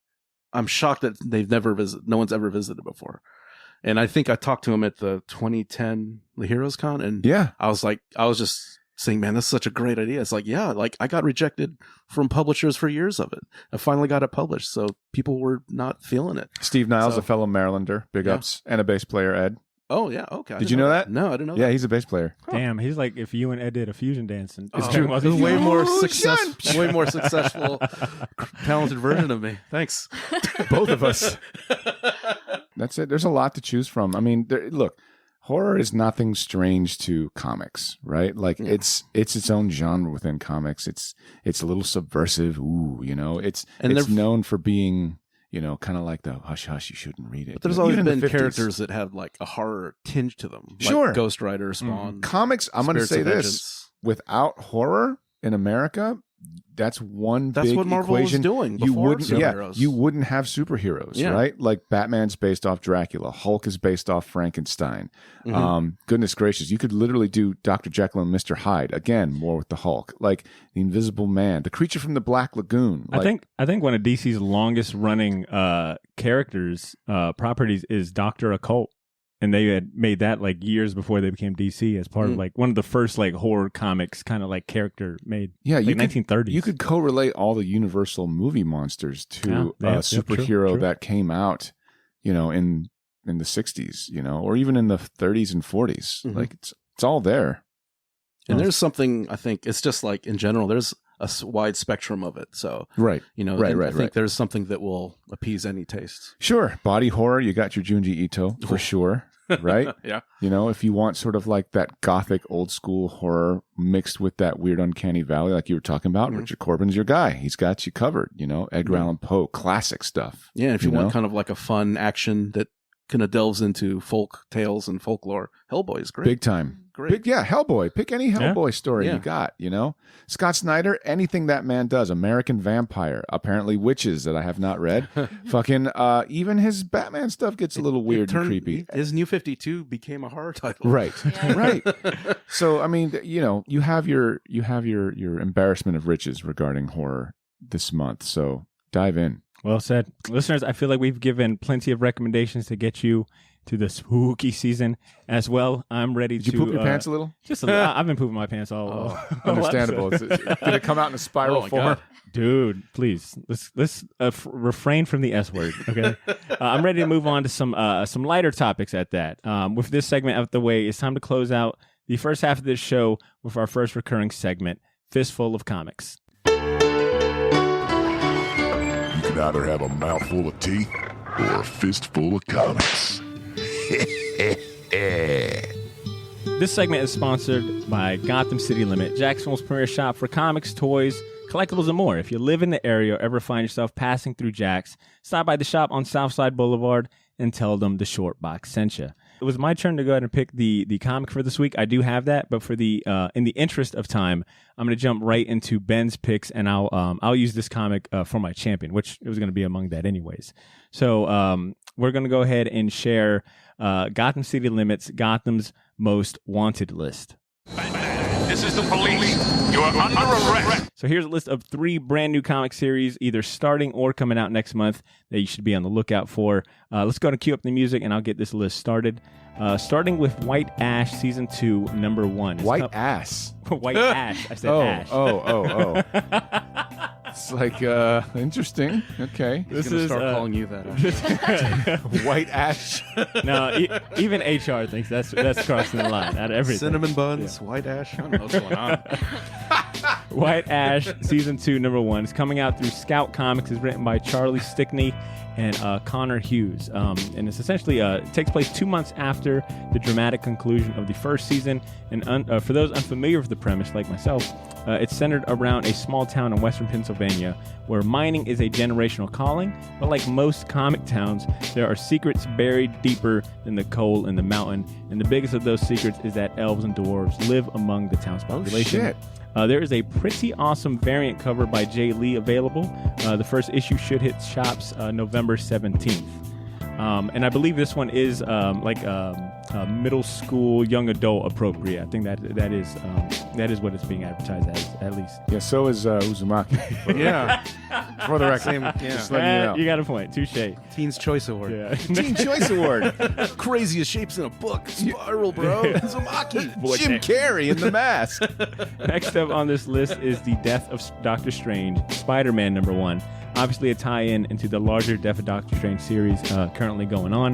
I'm shocked that no one's ever visited before. And I think I talked to him at the 2010 The Heroes Con, and I was just saying, man, that's such a great idea. It's like, I got rejected from publishers for years of it. I finally got it published, so people were not feeling it. Steve Niles, a fellow Marylander, big ups, and a bass player, Ed. Oh yeah, okay. I Did didn't you know that? No, I didn't know Yeah, that. he's a bass player. Damn, he's like if you and Ed did a fusion dance. And It's true. There's a way more way more successful, talented version of me. Thanks. Both of us. That's it. There's a lot to choose from. I mean, look, horror is nothing strange to comics, right? Like it's its own genre within comics. It's a little subversive. Ooh, it's known for being, kind of like the hush hush, you shouldn't read it. But there's always been characters that have like a horror tinge to them. Sure. Like Ghost Rider, Spawn. Comics, I'm going to Spirits say of this. Vengeance. Without horror in America, that's one That's big what Marvel equation. was doing You before wouldn't, superheroes. you wouldn't have superheroes, Yeah. right? Like Batman's based off Dracula, Hulk is based off Frankenstein. Goodness gracious, you could literally do Dr. Jekyll and Mr. Hyde again, more with the Hulk, like the Invisible Man, the Creature from the Black Lagoon. I think one of DC's longest running characters properties is Dr. Occult. And they had made that like years before they became DC as part of like one of the first like horror comics kind of like character made. Yeah, like 1930s. You could correlate all the Universal movie monsters to a superhero true. that came out, in the 60s, or even in the 30s and 40s. Like it's all there. And there's something, I think, it's just like in general, there's a wide spectrum of it. So, Right. I think there's something that will appease any taste. Sure. Body horror, you got your Junji Ito for sure. Right? Yeah. If you want sort of like that gothic old school horror mixed with that weird uncanny valley like you were talking about, Richard Corbin's your guy. He's got you covered, Edgar Allan Poe, classic stuff. Yeah, if you want kind of like a fun action that kind of delves into folk tales and folklore, Hellboy is great. Big time. Great. Hellboy. Pick any Hellboy story Yeah. you got, Scott Snyder, anything that man does. American Vampire, apparently Witches that I have not read. Fucking, even his Batman stuff gets a little weird and creepy. His New 52 became a horror title. Right. Right. So, I mean, you have your embarrassment of riches regarding horror this month. So dive in. Well said. Listeners, I feel like we've given plenty of recommendations to get you to the spooky season as well. I'm ready to... Did you poop your pants a little? Just a little. I've been pooping my pants all Understandable. Did it come out in a spiral form? God. Dude, please, let's refrain from the S word, okay? I'm ready to move on to some lighter topics at that. With this segment out of the way, it's time to close out the first half of this show with our first recurring segment, Fistful of Comics. You can either have a mouthful of teeth or a fistful of comics. This segment is sponsored by Gotham City Limit, Jacksonville's premier shop for comics, toys, collectibles, and more. If you live in the area or ever find yourself passing through Jack's, stop by the shop on Southside Boulevard and tell them the Short Box sent you. It was my turn to go ahead and pick the comic for this week. I do have that, but for the in the interest of time, I'm going to jump right into Ben's picks, and I'll use this comic for my champion, which it was going to be among that anyways. So we're going to go ahead and share Gotham City Limit's Gotham's Most Wanted list. This is the police. You are under arrest. So here's a list of 3 brand new comic series, either starting or coming out next month, that you should be on the lookout for. Let's go and cue up the music, and I'll get this list started. Starting with White Ash Season 2, number 1. White ass. White Ash. I said Ash. Oh. It's like, interesting. Okay. This is start calling you that. White ash. No, even HR thinks that's crossing the line out of everything. Cinnamon buns, white ash. I don't know what's going on. White Ash Season 2, number 1 is coming out through Scout Comics. It's written by Charlie Stickney and Connor Hughes. And it's essentially it takes place 2 months after the dramatic conclusion of the first season. And for those unfamiliar with the premise, like myself, it's centered around a small town in western Pennsylvania where mining is a generational calling. But like most comic towns, there are secrets buried deeper than the coal in the mountain. And the biggest of those secrets is that elves and dwarves live among the town's population. Oh, shit. There is a pretty awesome variant cover by Jay Lee available. The first issue should hit shops November 17th. And I believe this one is middle school, young adult appropriate. I think that is what it's being advertised as, at least. Yeah, so is Uzumaki. Yeah. For the record. Just letting you know. You got a point. Touche. Teen's Choice Award. Yeah. Teen Choice Award. Craziest shapes in a book. Spiral, bro. Uzumaki. Jim Carrey in The Mask. Next up on this list is The Death of Doctor Strange, Spider-Man number 1. Obviously a tie-in into the larger Death of Doctor Strange series currently going on.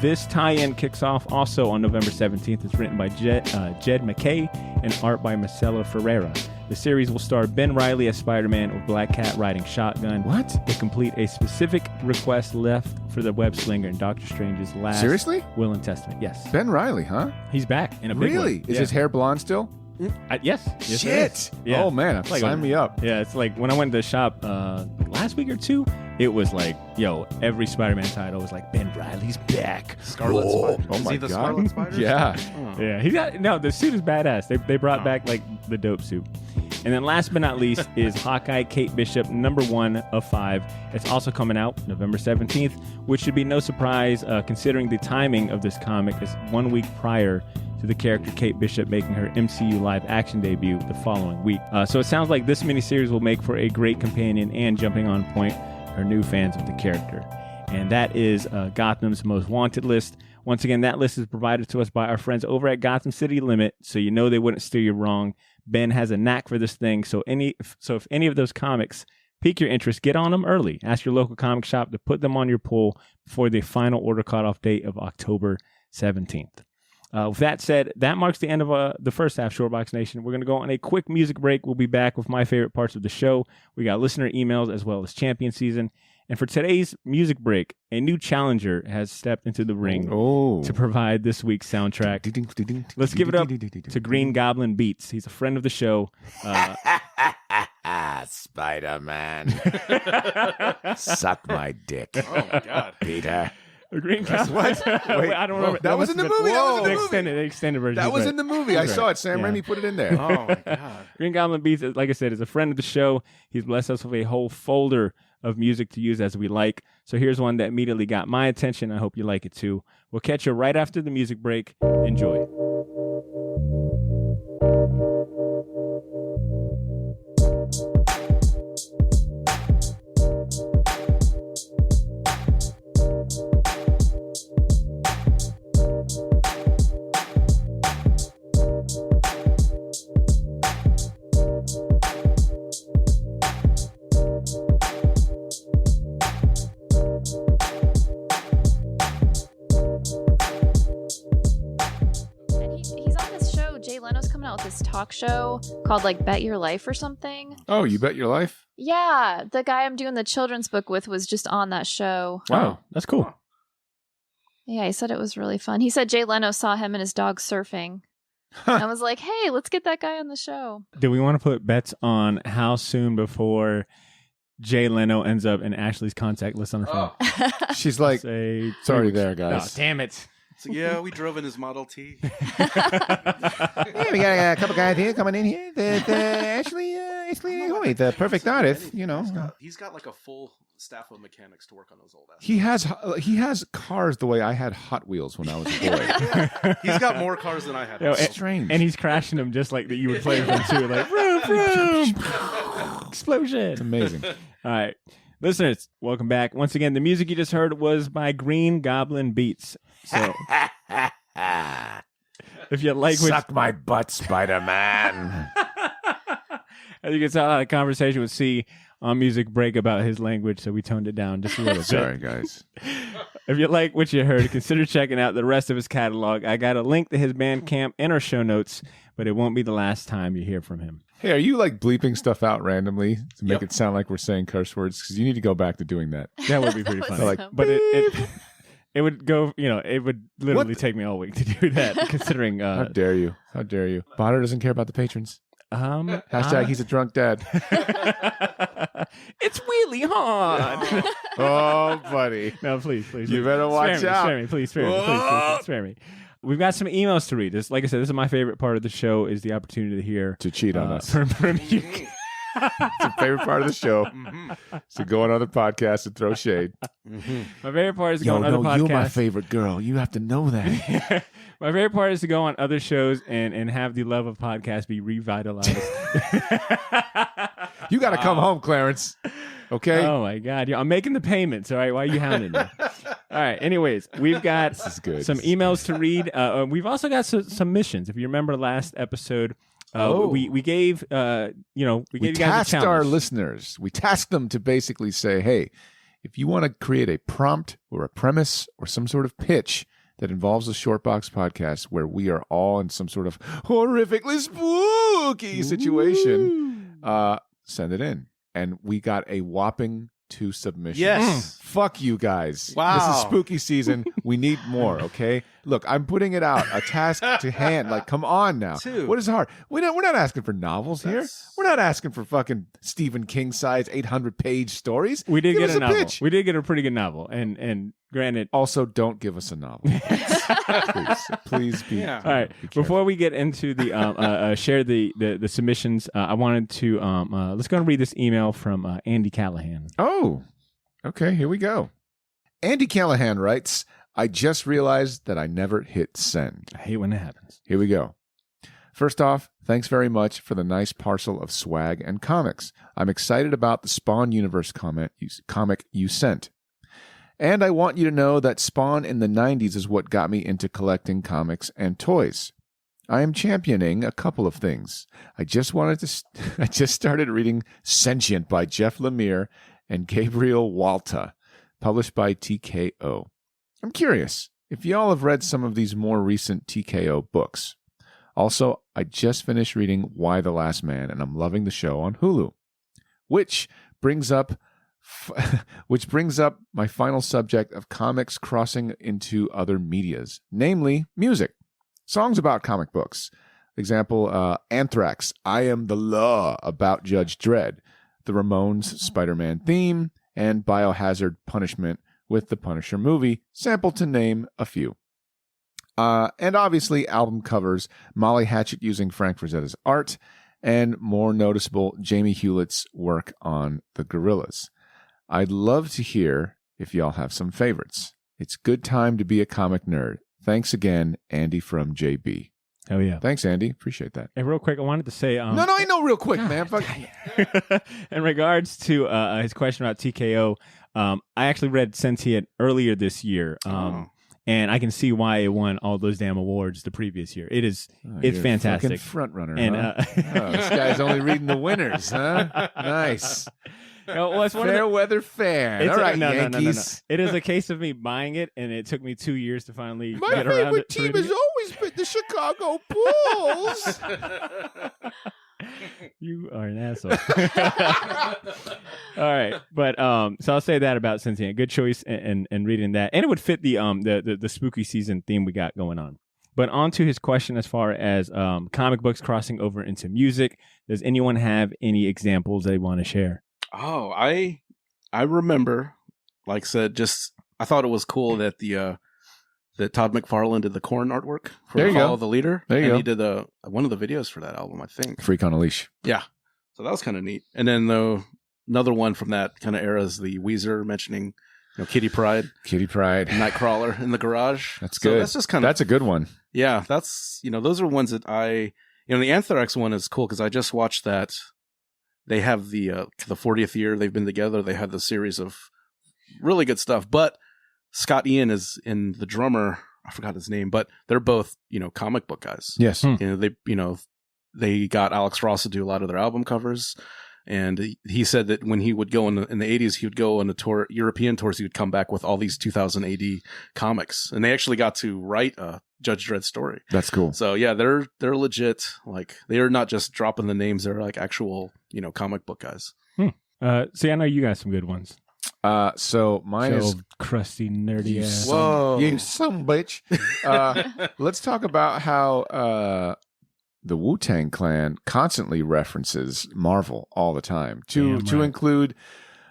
This tie-in kicks off also on November 17th. It's written by Jed McKay and art by Marcelo Ferreira. The series will star Ben Reilly as Spider-Man with Black Cat riding shotgun. What? To complete a specific request left for the web slinger in Doctor Strange's last Seriously? will and testament. Yes. Ben Reilly, huh? He's back in a big Really? way. Is Yeah. his hair blonde still? Yes. Yes, it Shit. is. Yeah. Oh, man. Like Sign me up. Yeah, it's like when I went to the shop last week or two, it was like, yo, every Spider-Man title was like, Ben Reilly's back. Scarlet Spider. Oh Is my he the God. Scarlet Spider? Yeah. Oh. Yeah, he got the suit is badass. They brought back like the dope suit. And then last but not least is Hawkeye Kate Bishop, #1 of 5. It's also coming out November 17th, which should be no surprise considering the timing of this comic is 1 week prior to the character Kate Bishop making her MCU live action debut the following week. So it sounds like this miniseries will make for a great companion and jumping on point for new fans of the character. And that is Gotham's Most Wanted list. Once again, that list is provided to us by our friends over at Gotham City Limit, so you know they wouldn't steer you wrong. Ben has a knack for this thing, so if any of those comics pique your interest, get on them early. Ask your local comic shop to put them on your pull before the final order cutoff date of October 17th. With that said, that marks the end of the first half, Shortbox Nation. We're going to go on a quick music break. We'll be back with my favorite parts of the show. We got listener emails as well as champion season. And for today's music break, a new challenger has stepped into the ring to provide this week's soundtrack. Let's give it up to Green Goblin Beats. He's a friend of the show. Spider-Man. Suck my dick. Oh, my God. Peter. The Green Goblin. What? Wait, I don't remember. that was in the movie. That was in the movie. The extended version. That was in the movie. I saw it. Sam Raimi put it in there. Oh, my God. Green Goblin Beats, like I said, is a friend of the show. He's blessed us with a whole folder of music to use as we like. So here's one that immediately got my attention. I hope you like it too. We'll catch you right after the music break. Enjoy. This talk show called like Bet Your Life or something. Oh, You Bet Your Life? Yeah, the guy I'm doing the children's book with was just on that show. Wow, that's cool. Yeah, he said it was really fun. He said Jay Leno saw him and his dog surfing. I was like, hey, let's get that guy on the show. Do we want to put bets on how soon before Jay Leno ends up in Ashley's contact list on her phone? She's like, Say it's already there, guys. Oh, damn it. So, yeah, we drove in his Model T. Yeah, we got a couple guys here coming in here that actually, wait, the perfect artist, you know. He's got like a full staff of mechanics to work on those old assets. He has cars the way I had Hot Wheels when I was a boy. Yeah. He's got more cars than I had. Strange. And he's crashing them just like that you would play with them too. Like, vroom, vroom. Explosion. It's amazing. All right. Listeners, welcome back. Once again, the music you just heard was by Green Goblin Beats. So, if you like Suck my butt, Spider-Man. as you can tell, I had a conversation with C on Music Break about his language, so we toned it down just a little bit. Sorry, guys. If you like what you heard, consider checking out the rest of his catalog. I got a link to his Bandcamp in our show notes, but it won't be the last time you hear from him. Hey, are you like bleeping stuff out randomly to make it sound like we're saying curse words? Because you need to go back to doing that. That would be pretty funny. Like, but it would go, it would literally take me all week to do that, considering... How dare you? How dare you? Bonner doesn't care about the patrons. Hashtag he's a drunk dad. It's really hard. Oh, buddy. No, please. You better watch out. Spare me, please. Spare me. We've got some emails to read. Like I said, this is my favorite part of the show, is the opportunity to hear... To cheat on us. From you. It's the favorite part of the show. So go on other podcasts and throw shade. My favorite part is to go on other podcasts. You're my favorite girl. You have to know that. My favorite part is to go on other shows and have the love of podcasts be revitalized. You got to come home, Clarence. Okay? Oh, my God. I'm making the payments, all right? Why are you hounding me? All right. Anyways, we've got some emails to read. We've also got some submissions. If you remember last episode, we gave you guys a challenge. Our listeners. We tasked them to basically say, hey, If you want to create a prompt or a premise or some sort of pitch that involves a Shortbox podcast where we are all in some sort of horrifically spooky situation, send it in. And we got a whopping 2 submissions. Yes. Fuck you guys. Wow. This is spooky season. We need more, okay? Look, I'm putting it out. A task to hand. Like, come on now. 2. What is hard? We're not asking for novels here. We're not asking for fucking Stephen King size 800-page stories. We did Give get us a novel. pitch. We did get a pretty good novel. And granted, Also, don't give us a novel. Please be. Yeah. all right. be careful. Before we get into the share the submissions, I wanted to let's go and read this email from Andy Callahan. Oh, okay. Here we go. Andy Callahan writes, I just realized that I never hit send. I hate when it happens. Here we go. First off, thanks very much for the nice parcel of swag and comics. I'm excited about the Spawn Universe comic you sent. And I want you to know that Spawn in the 90s is what got me into collecting comics and toys. I am championing a couple of things. I just started reading Sentient by Jeff Lemire and Gabriel Walta, published by TKO. I'm curious if y'all have read some of these more recent TKO books. Also, I just finished reading Why the Last Man, and I'm loving the show on Hulu. Which brings up my final subject of comics crossing into other medias, namely music. Songs about comic books. Example, Anthrax, I Am the Law, about Judge Dredd. The Ramones' Spider-Man theme, and Biohazard Punishment with the Punisher movie, sample to name a few. And obviously album covers, Molly Hatchet using Frank Frazetta's art, and more noticeable, Jamie Hewlett's work on the Gorillaz. I'd love to hear if y'all have some favorites. It's good time to be a comic nerd. Thanks again, Andy from JB. Oh, yeah. Thanks, Andy. Appreciate that. And real quick, I wanted to say... No, ain't no real quick, man. Fuck. In regards to his question about TKO, I actually read Sentient earlier this year, and I can see why it won all those damn awards the previous year. It's fantastic. Front runner, and huh? This guy's only reading the winners, huh? Nice. Well, it's Fair weather fan. All right, Yankees. No. It is a case of me buying it, and it took me 2 years to finally My get around it. favorite team has always been the Chicago Bulls. You are an asshole. All right, but so I'll say that about Sentient. Good choice in reading that, and it would fit the spooky season theme we got going on. But on to his question as far as comic books crossing over into music. Does anyone have any examples they want to share? Oh, I remember, like I said, I thought it was cool that that Todd McFarlane did the Korn artwork for There you Follow go. the Leader. There you and go. he did one of the videos for that album, I think. Freak on a Leash. Yeah. So that was kind of neat. And then another one from that kind of era is the Weezer mentioning Kitty Pryde, Nightcrawler in the Garage. That's good. That's just kind of... That's a good one. Yeah, those are ones that the Anthrax one is cool because I just watched that. They have the 40th year they've been together. They had the series of really good stuff. But Scott Ian is in the drummer. I forgot his name, but they're both comic book guys. Yes. They got Alex Ross to do a lot of their album covers. And he said that when he would go in the 80s, he would go on a European tours. He would come back with all these 2000 AD comics, and they actually got to write a Judge Dredd story. That's cool. So yeah, they're legit. Like they are not just dropping the names; they're like actual comic book guys. See, I know you got some good ones. So mine is crusty, nerdy ass. Whoa, you some bitch. Let's talk about how the Wu-Tang Clan constantly references Marvel all the time to include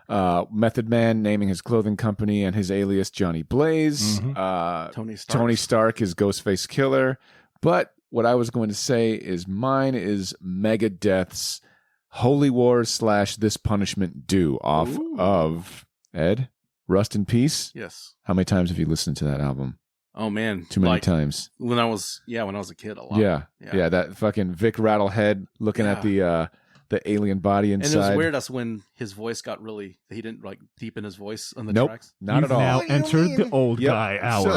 Method Man naming his clothing company and his alias Johnny Blaze. Tony Stark is Ghostface Killer. But what I was going to say is mine is Megadeth's Holy Wars / This Punishment Due off of Ed, Rust in Peace. Yes. How many times have you listened to that album? Oh man, Too many times. When I was a kid, a lot. Yeah. That fucking Vic Rattlehead looking at the alien body inside. And it was weird. That's when his voice got really. He didn't like deepen his voice on the nope, tracks. not at all. Now entered the old guy hour.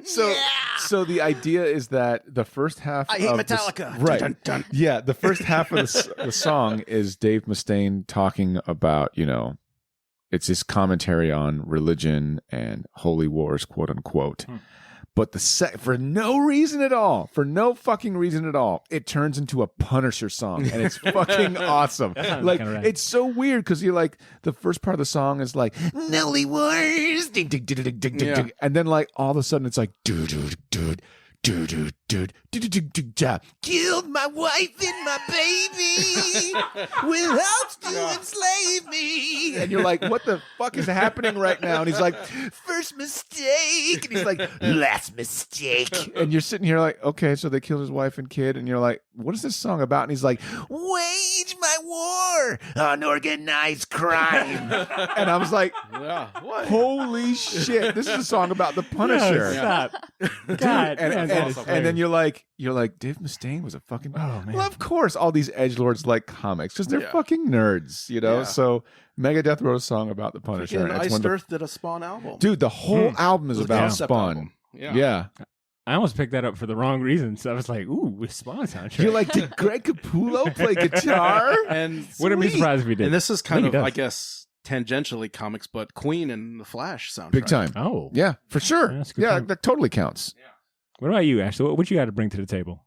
So the idea is that the first half. I hate Metallica. Right. Dun, dun, dun. Yeah. The first half of the song is Dave Mustaine talking about It's his commentary on religion and holy wars, quote unquote. But for no reason at all, for no fucking reason at all, it turns into a Punisher song, and it's fucking awesome. Like, it's so weird because you're like, the first part of the song is like, Nelly Wars, ding, ding, ding, ding, ding, ding, and then like all of a sudden it's like, dude, killed my wife and my baby without to enslave me. And you're like, what the fuck is happening right now? And he's like, first mistake. And he's like, last mistake. And you're sitting here like, okay, so they killed his wife and kid. And you're like, what is this song about? And he's like, wage my war on organized crime. And I was like, holy shit, this is a song about the Punisher. Stop. Dude, God, and then you're like, Dave Mustaine was a fucking. Oh man. Well, of course, all these edgelords like comics because they're fucking nerds, you know. Yeah. So Megadeth wrote a song about the Punisher. Freaking And it's Iced one of Earth did a Spawn album. dude, the whole album is about concept Spawn. album. Yeah. I almost picked that up for the wrong reason. So I was like, ooh, with Spawn soundtrack. You're like, did Greg Capullo play guitar? And Wouldn't be surprised if he did. And this is I kind think of, he I does. guess, tangentially comics, but Queen and the Flash soundtrack. Big time. Oh. Yeah, for sure. Yeah, that's a good Yeah, point. that totally counts. What about you, Ashley? What you got to bring to the table?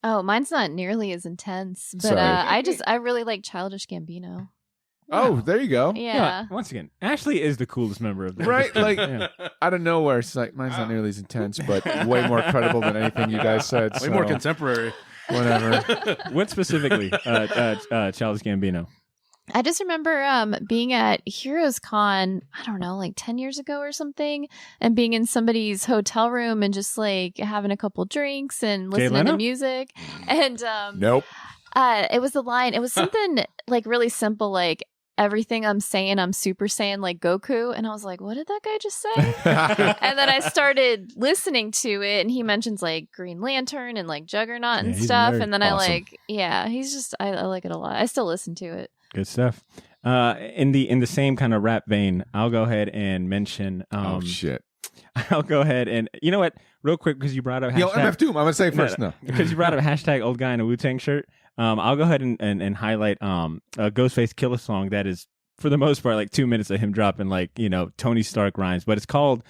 Oh, mine's not nearly as intense, but Sorry. I really like Childish Gambino. Oh, there you go. Yeah. Once again, Ashley is the coolest member of the Right? Like, Yeah. out of nowhere, it's like, mine's not nearly as intense, but way more credible than anything you guys said. Way so more contemporary. Whatever. What specifically, Childish Gambino? I just remember being at Heroes Con, I don't know, like 10 years ago or something, and being in somebody's hotel room and just like having a couple drinks and Jay listening Leno? to music. And Nope. it was the line, it was something like really simple, like, everything I'm saying, I'm Super Saiyan like Goku. And I was like, what did that guy just say? And then I started listening to it, and he mentions like Green Lantern and like Juggernaut and he's a stuff. nerd. And then Awesome. he's just, I like it a lot. I still listen to it. Good stuff. In the same kind of rap vein, I'll go ahead and mention. Oh, shit. I'll go ahead and you know what, real quick, because you brought up Yo, hashtag, MF Doom. I'm going to say first. No. because you brought up hashtag old guy in a Wu-Tang shirt. I'll go ahead and highlight a Ghostface Killer song that is, for the most part, like 2 minutes of him dropping like, you know, Tony Stark rhymes, but it's called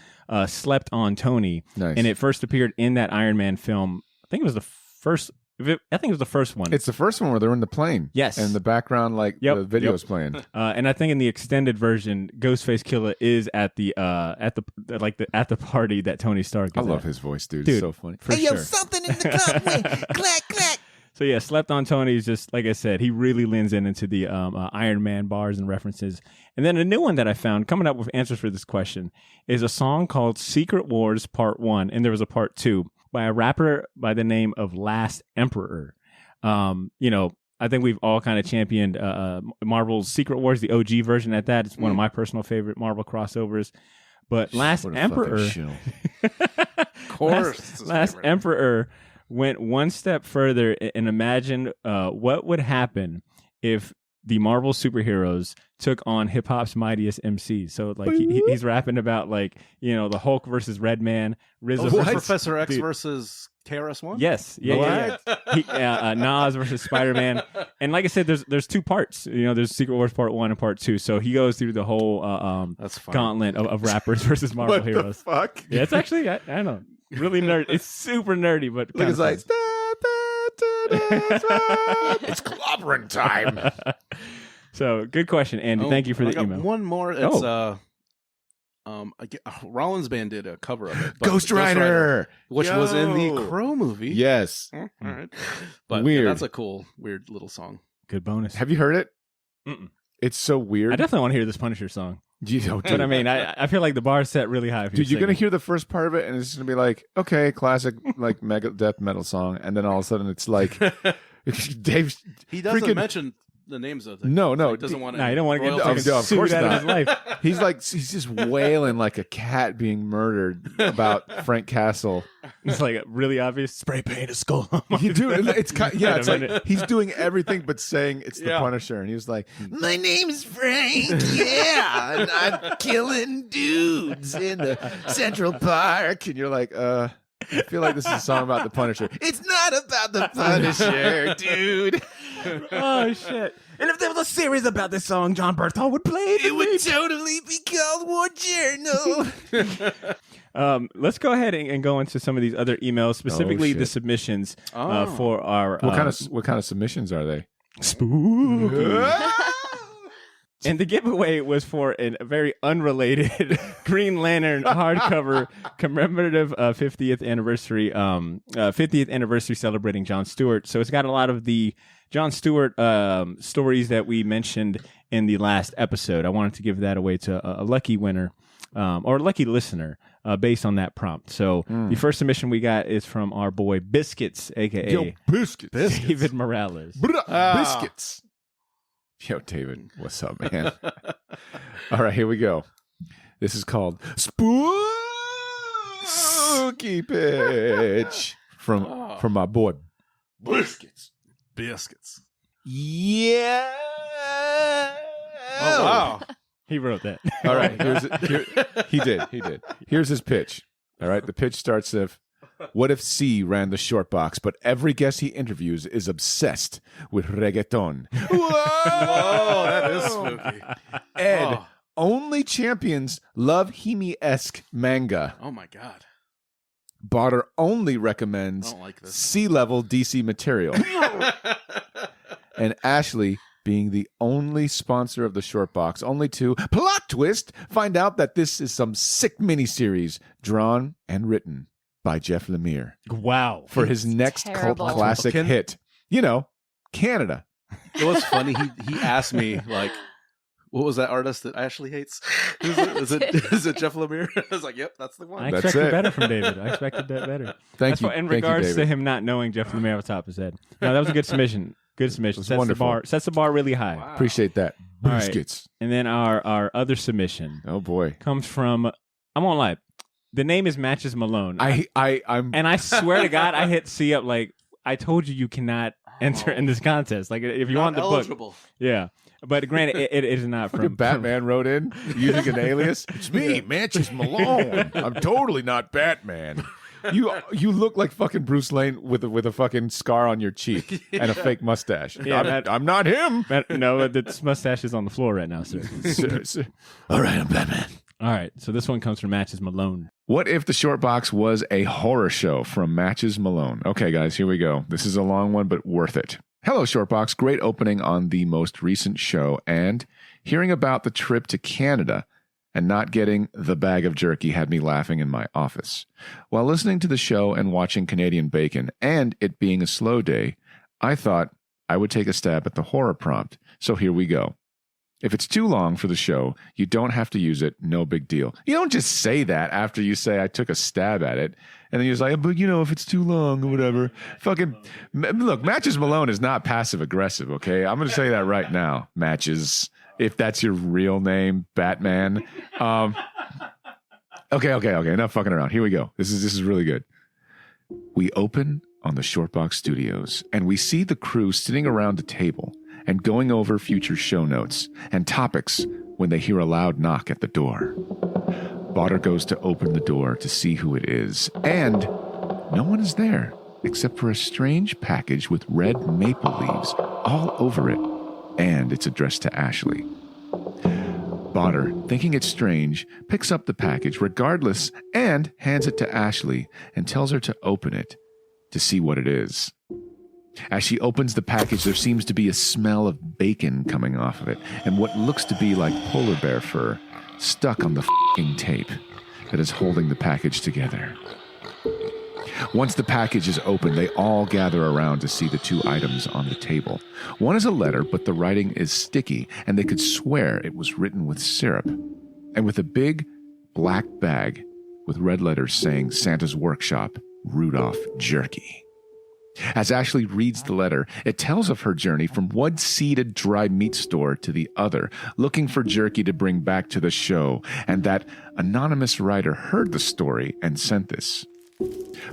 Slept on Tony. Nice. And it first appeared in that Iron Man film. I think it was the first one. It's the first one where they're in the plane. Yes. And the background, like, Yep, the video's yep. playing. And I think in the extended version, Ghostface Killer is at the party that Tony Stark is I love at. his voice, dude. Dude, It's so funny. for sure. something in the club. Wait, clack, clack. So yeah, Slept on Tony is just, like I said, he really leans into the Iron Man bars and references. And then a new one that I found coming up with answers for this question is a song called Secret Wars Part 1, and there was a Part 2 by a rapper by the name of Last Emperor. You know, I think we've all kind of championed Marvel's Secret Wars, the OG version at that. It's one of my personal favorite Marvel crossovers. But Last What a Emperor, fucking shill. Of course. Last Emperor went one step further and imagined what would happen if the Marvel superheroes took on hip hop's mightiest MCs. So like he's rapping about, like, you know, the Hulk versus Redman, RZA versus Professor X Dude. versus KRS-One? Yes, yeah. Nas versus Spider-Man, and like I said, there's two parts. You know, there's Secret Wars Part 1 and Part 2. So he goes through the whole That's fine. gauntlet of rappers versus Marvel What the heroes. fuck? Yeah, it's actually I don't know, really nerd. It's super nerdy, but Look, kinda it's like, fun. it's clobbering time. So good question, Andy. Oh, Thank you for I the got email. one more. It's Rollins Band did a cover of it. but Ghost Rider. which was in the Yo. Crow movie. Yes. All right. But Weird. Yeah, that's a cool, weird little song. Good bonus. Have you heard it? Mm-mm. It's so weird. I definitely want to hear this Punisher song. You know, But I mean, I feel like the bar is set really high. If dude, you're gonna hear the first part of it, and it's gonna be like, okay, classic like mega death metal song, and then all of a sudden it's like, Dave. He doesn't freaking- mention the names of the No, no, He doesn't want to. No, you don't want to get royalties. fucking No, of sued course out of not. his life. He's just wailing like a cat being murdered about Frank Castle. It's like really obvious. Spray paint a skull. Dude, it's yeah, it's Wait a like minute. he's doing everything but saying it's the Yeah. Punisher, and he was like, My name's Frank, yeah, and I'm killing dudes in the Central Park, and you're like, I feel like this is a song about the Punisher. It's not about the Punisher, dude. Oh shit! And if there was a series about this song, John Berthal would play it. It would totally be called War Journal. Let's go ahead and go into some of these other emails, specifically the submissions for our. What kind of submissions are they? Spooky. And the giveaway was for a very unrelated Green Lantern hardcover commemorative 50th anniversary celebrating Jon Stewart. So it's got a lot of the Jon Stewart stories that we mentioned in the last episode. I wanted to give that away to a lucky winner or a lucky listener based on that prompt. So the first submission we got is from our boy Biscuits, a.k.a. Biscuits. David Morales. Biscuits. Yo, David, what's up, man? All right, here we go. This is called Spooky Pitch from my boy Biscuits. Yeah. Oh, wow. He wrote that. All right, he did. Here's his pitch. All right, the pitch starts with, what if C ran the short box, but every guest he interviews is obsessed with reggaeton? Whoa, that is spooky. Ed, only champions love Hime-esque manga. Oh, my God. Botter only recommends C-level DC material. And Ashley, being the only sponsor of the short box, only to, plot twist, find out that this is some sick miniseries drawn and written by Jeff Lemire. Wow. For his next terrible. cult classic hit. Canada. It was funny. He asked me, like, what was that artist that Ashley hates? Is it Jeff Lemire? I was like, yep, that's the one. I expected better from David. I expected that better. Thank you. In regards to him not knowing Jeff Lemire off the top of his head. No, that was a good submission. Good submission. Sets the bar really high. Wow. Appreciate that. All right. Biscuits. And then our other submission. Oh, boy. Comes from, I won't lie, the name is Matches Malone. I'm and I swear to God, I hit C up like, I told you cannot enter in this contest. Like, if you want the book. Yeah. But granted, it is not from... Batman wrote in using an alias. It's me, Matches Malone. I'm totally not Batman. You look like fucking Bruce Wayne with a fucking scar on your cheek and a fake mustache. Yeah, I'm not him. No, the mustache is on the floor right now, sir. Sir. All right, I'm Batman. All right, so this one comes from Matches Malone. What if the short box was a horror show from Matches Malone? Okay, guys, here we go. This is a long one, but worth it. Hello, Shortbox. Great opening on the most recent show, and hearing about the trip to Canada and not getting the bag of jerky had me laughing in my office. While listening to the show and watching Canadian Bacon, and it being a slow day, I thought I would take a stab at the horror prompt, so here we go. If it's too long for the show, you don't have to use it. No big deal. You don't just say that after you say I took a stab at it. And then you're just like, but if it's too long or whatever. Fucking, look, Matches Malone is not passive aggressive, okay? I'm going to say that right now. Matches, if that's your real name, Batman. Okay. Enough fucking around. Here we go. This is really good. We open on the Shortbox Studios and we see the crew sitting around a table and going over future show notes and topics when they hear a loud knock at the door. Botter goes to open the door to see who it is, and no one is there except for a strange package with red maple leaves all over it, and it's addressed to Ashley. Botter, thinking it's strange, picks up the package regardless and hands it to Ashley and tells her to open it to see what it is. As she opens the package, there seems to be a smell of bacon coming off of it and what looks to be like polar bear fur stuck on the f***ing tape that is holding the package together. Once the package is open, they all gather around to see the two items on the table. One is a letter, but the writing is sticky, and they could swear it was written with syrup. And with a big black bag with red letters saying Santa's Workshop, Rudolph Jerky. As Ashley reads the letter, it tells of her journey from one seeded dry meat store to the other, looking for jerky to bring back to the show, and that anonymous writer heard the story and sent this.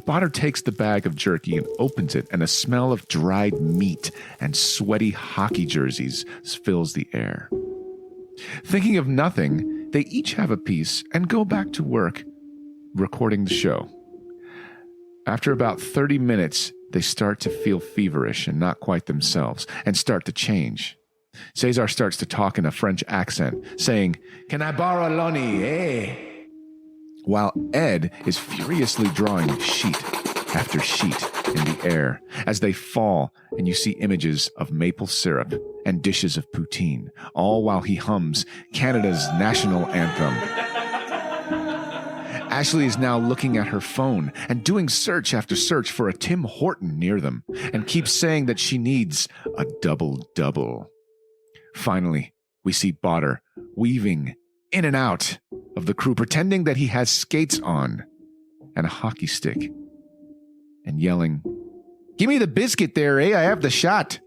Botter takes the bag of jerky and opens it, and a smell of dried meat and sweaty hockey jerseys fills the air. Thinking of nothing, they each have a piece and go back to work, recording the show. After about 30 minutes, they start to feel feverish and not quite themselves and start to change. Cesar starts to talk in a French accent, saying, "Can I borrow Lonnie, eh?" While Ed is furiously drawing sheet after sheet in the air as they fall, and you see images of maple syrup and dishes of poutine, all while he hums Canada's national anthem. Ashley is now looking at her phone and doing search after search for a Tim Horton near them, and keeps saying that she needs a double-double. Finally, we see Botter weaving in and out of the crew, pretending that he has skates on and a hockey stick, and yelling, "Give me the biscuit there, eh? I have the shot."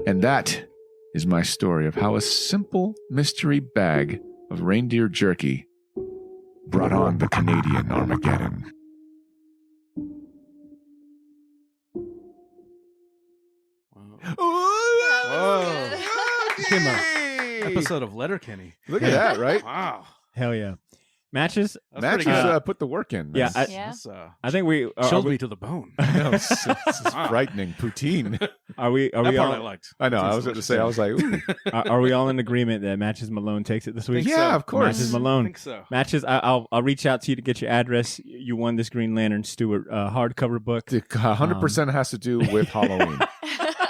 And that is my story of how a simple mystery bag of reindeer jerky brought on the Canadian Armageddon. Whoa. Became a episode of Letterkenny. Look at that, right? Wow. Hell yeah. Matches? Matches put the work in. Yeah, I think we chilled me to the bone. No, it's frightening. Poutine. Are we That part all? I liked. I know. I was going to say. I was like, ooh. Are we all in agreement that Matches Malone takes it this week? Yeah, of course. Matches Malone. I think so. Matches. I'll reach out to you to get your address. You won this Green Lantern Stewart hardcover book. 100% has to do with Halloween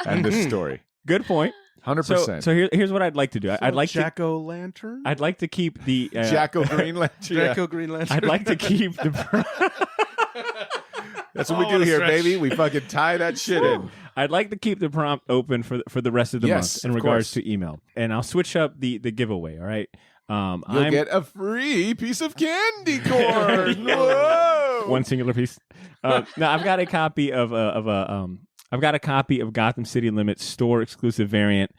and this story. Good point. 100%. So here's what I'd like to do. I'd like Jack-o'-lantern? I'd like to keep the Jacko Green Lantern. Jacko Green Lantern. I'd like to keep the. That's what we do here, baby. We fucking tie that shit in. I'd like to keep the prompt open for the rest of the month in regards to email, and I'll switch up the giveaway. All right. You'll get a free piece of candy corn. Whoa! One singular piece. Now I've got a copy of I've got a copy of Gotham City Limits store exclusive variant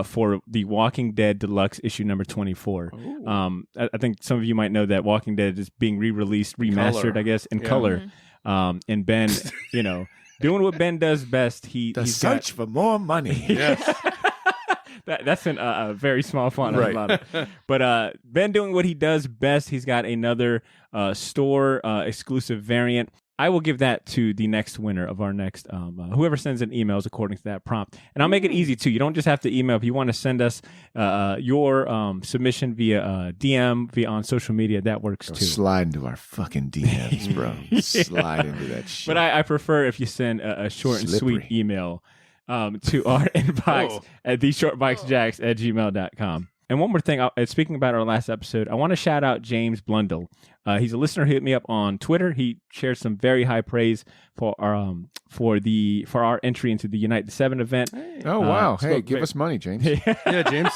for the Walking Dead Deluxe issue number 24. I think some of you might know that Walking Dead is being re-released, remastered, color. I guess, in color. And Ben, doing what Ben does best. He's search for more money. Yes. That's in a very small font. Right. But Ben doing what he does best. He's got another store exclusive variant. I will give that to the next winner of our next, whoever sends in emails according to that prompt. And I'll make it easy, too. You don't just have to email. If you want to send us your submission via DM, via on social media, that works, too. Slide into our fucking DMs, bro. Slide into that shit. But I prefer if you send a short and sweet email to our inbox at theshortboxjacks@gmail.com. And one more thing, speaking about our last episode, I want to shout out James Blundell. He's a listener who hit me up on Twitter. He shared some very high praise for our entry into the Unite the Seven event. Oh wow! Hey, give us money, James. Yeah, James.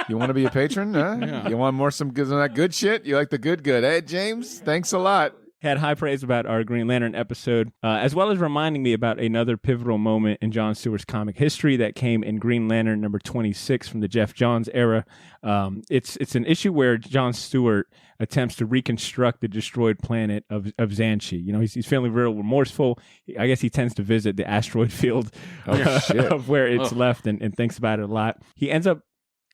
You want to be a patron? Yeah. You want more some that good shit? You like the good? Hey, James, thanks a lot. Had high praise about our Green Lantern episode, as well as reminding me about another pivotal moment in John Stewart's comic history that came in Green Lantern number 26 from the Jeff Johns era. It's an issue where John Stewart attempts to reconstruct the destroyed planet of Xanshi. He's feeling real remorseful. I guess he tends to visit the asteroid field of where it's left and thinks about it a lot. He ends up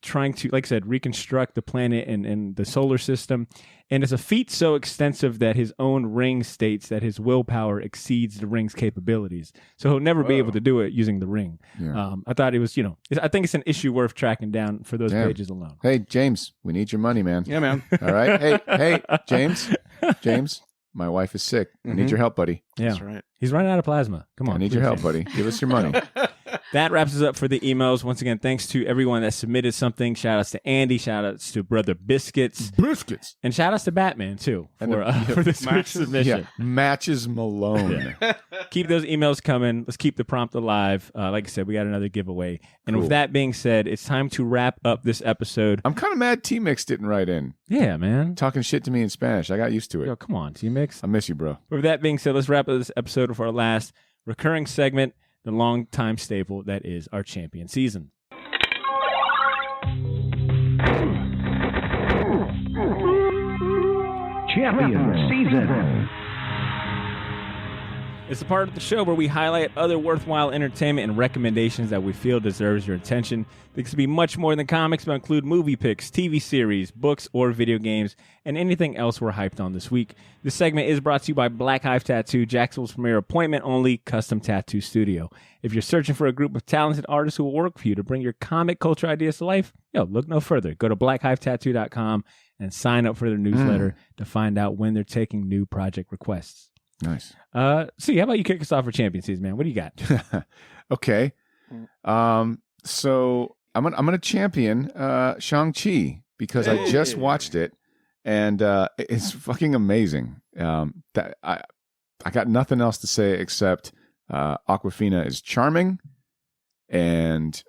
trying to, like I said, reconstruct the planet and the solar system. And it's a feat so extensive that his own ring states that his willpower exceeds the ring's capabilities. So he'll never be able to do it using the ring. Yeah. I thought it was, I think it's an issue worth tracking down for those pages alone. Hey, James, we need your money, man. Yeah, man. All right. Hey, James, my wife is sick. I need your help, buddy. Yeah. That's right. He's running out of plasma. Come on. I need your help, buddy. Give us your money. That wraps us up for the emails. Once again, thanks to everyone that submitted something. Shout outs to Andy. Shout outs to Brother Biscuits. And shout outs to Batman, too, for this week's submission. Yeah. Matches Malone. Yeah. Keep those emails coming. Let's keep the prompt alive. Like I said, we got another giveaway. And with that being said, it's time to wrap up this episode. I'm kind of mad T-Mix didn't write in. Yeah, man. Talking shit to me in Spanish. I got used to it. Yo, come on, T-Mix. I miss you, bro. With that being said, let's wrap up this episode of our last recurring segment, the long-time staple that is our champion season. Champion season. It's the part of the show where we highlight other worthwhile entertainment and recommendations that we feel deserves your attention. This could be much more than comics, but include movie picks, TV series, books, or video games, and anything else we're hyped on this week. This segment is brought to you by Black Hive Tattoo, Jacksonville's premier appointment-only custom tattoo studio. If you're searching for a group of talented artists who will work for you to bring your comic culture ideas to life, look no further. Go to blackhivetatattoo.com and sign up for their newsletter to find out when they're taking new project requests. Nice. See, how about you kick us off for Champion Season, man? What do you got? Okay. So I'm gonna champion Shang-Chi because I just watched it and it's fucking amazing. That I got nothing else to say except Awkwafina is charming, and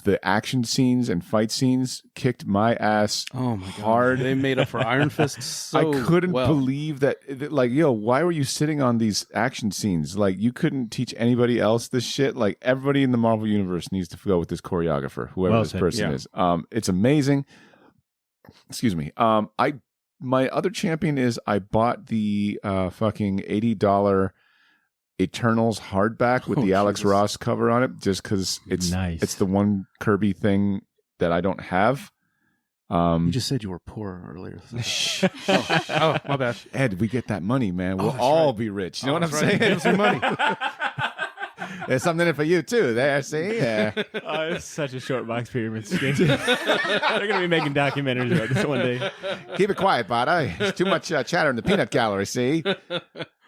the action scenes and fight scenes kicked my ass hard. They made up for Iron Fist so I couldn't well. believe that. Like, why were you sitting on these action scenes? Like, you couldn't teach anybody else this shit. Like, everybody in the Marvel Universe needs to go with this choreographer, whoever this person is. It's amazing. Excuse me. My other champion is I bought the fucking $80 Eternals hardback with the Alex Ross cover on it, just because it's nice. It's the one Kirby thing that I don't have. You just said you were poor earlier. My bad. Ed, we get that money, man. We'll all be rich. You know what I'm saying? Give us your money. There's something in it for you too. There, see? Yeah. It's such a short box pyramid scheme. They're going to be making documentaries about this one day. Keep it quiet, Bada. It's too much chatter in the peanut gallery. See?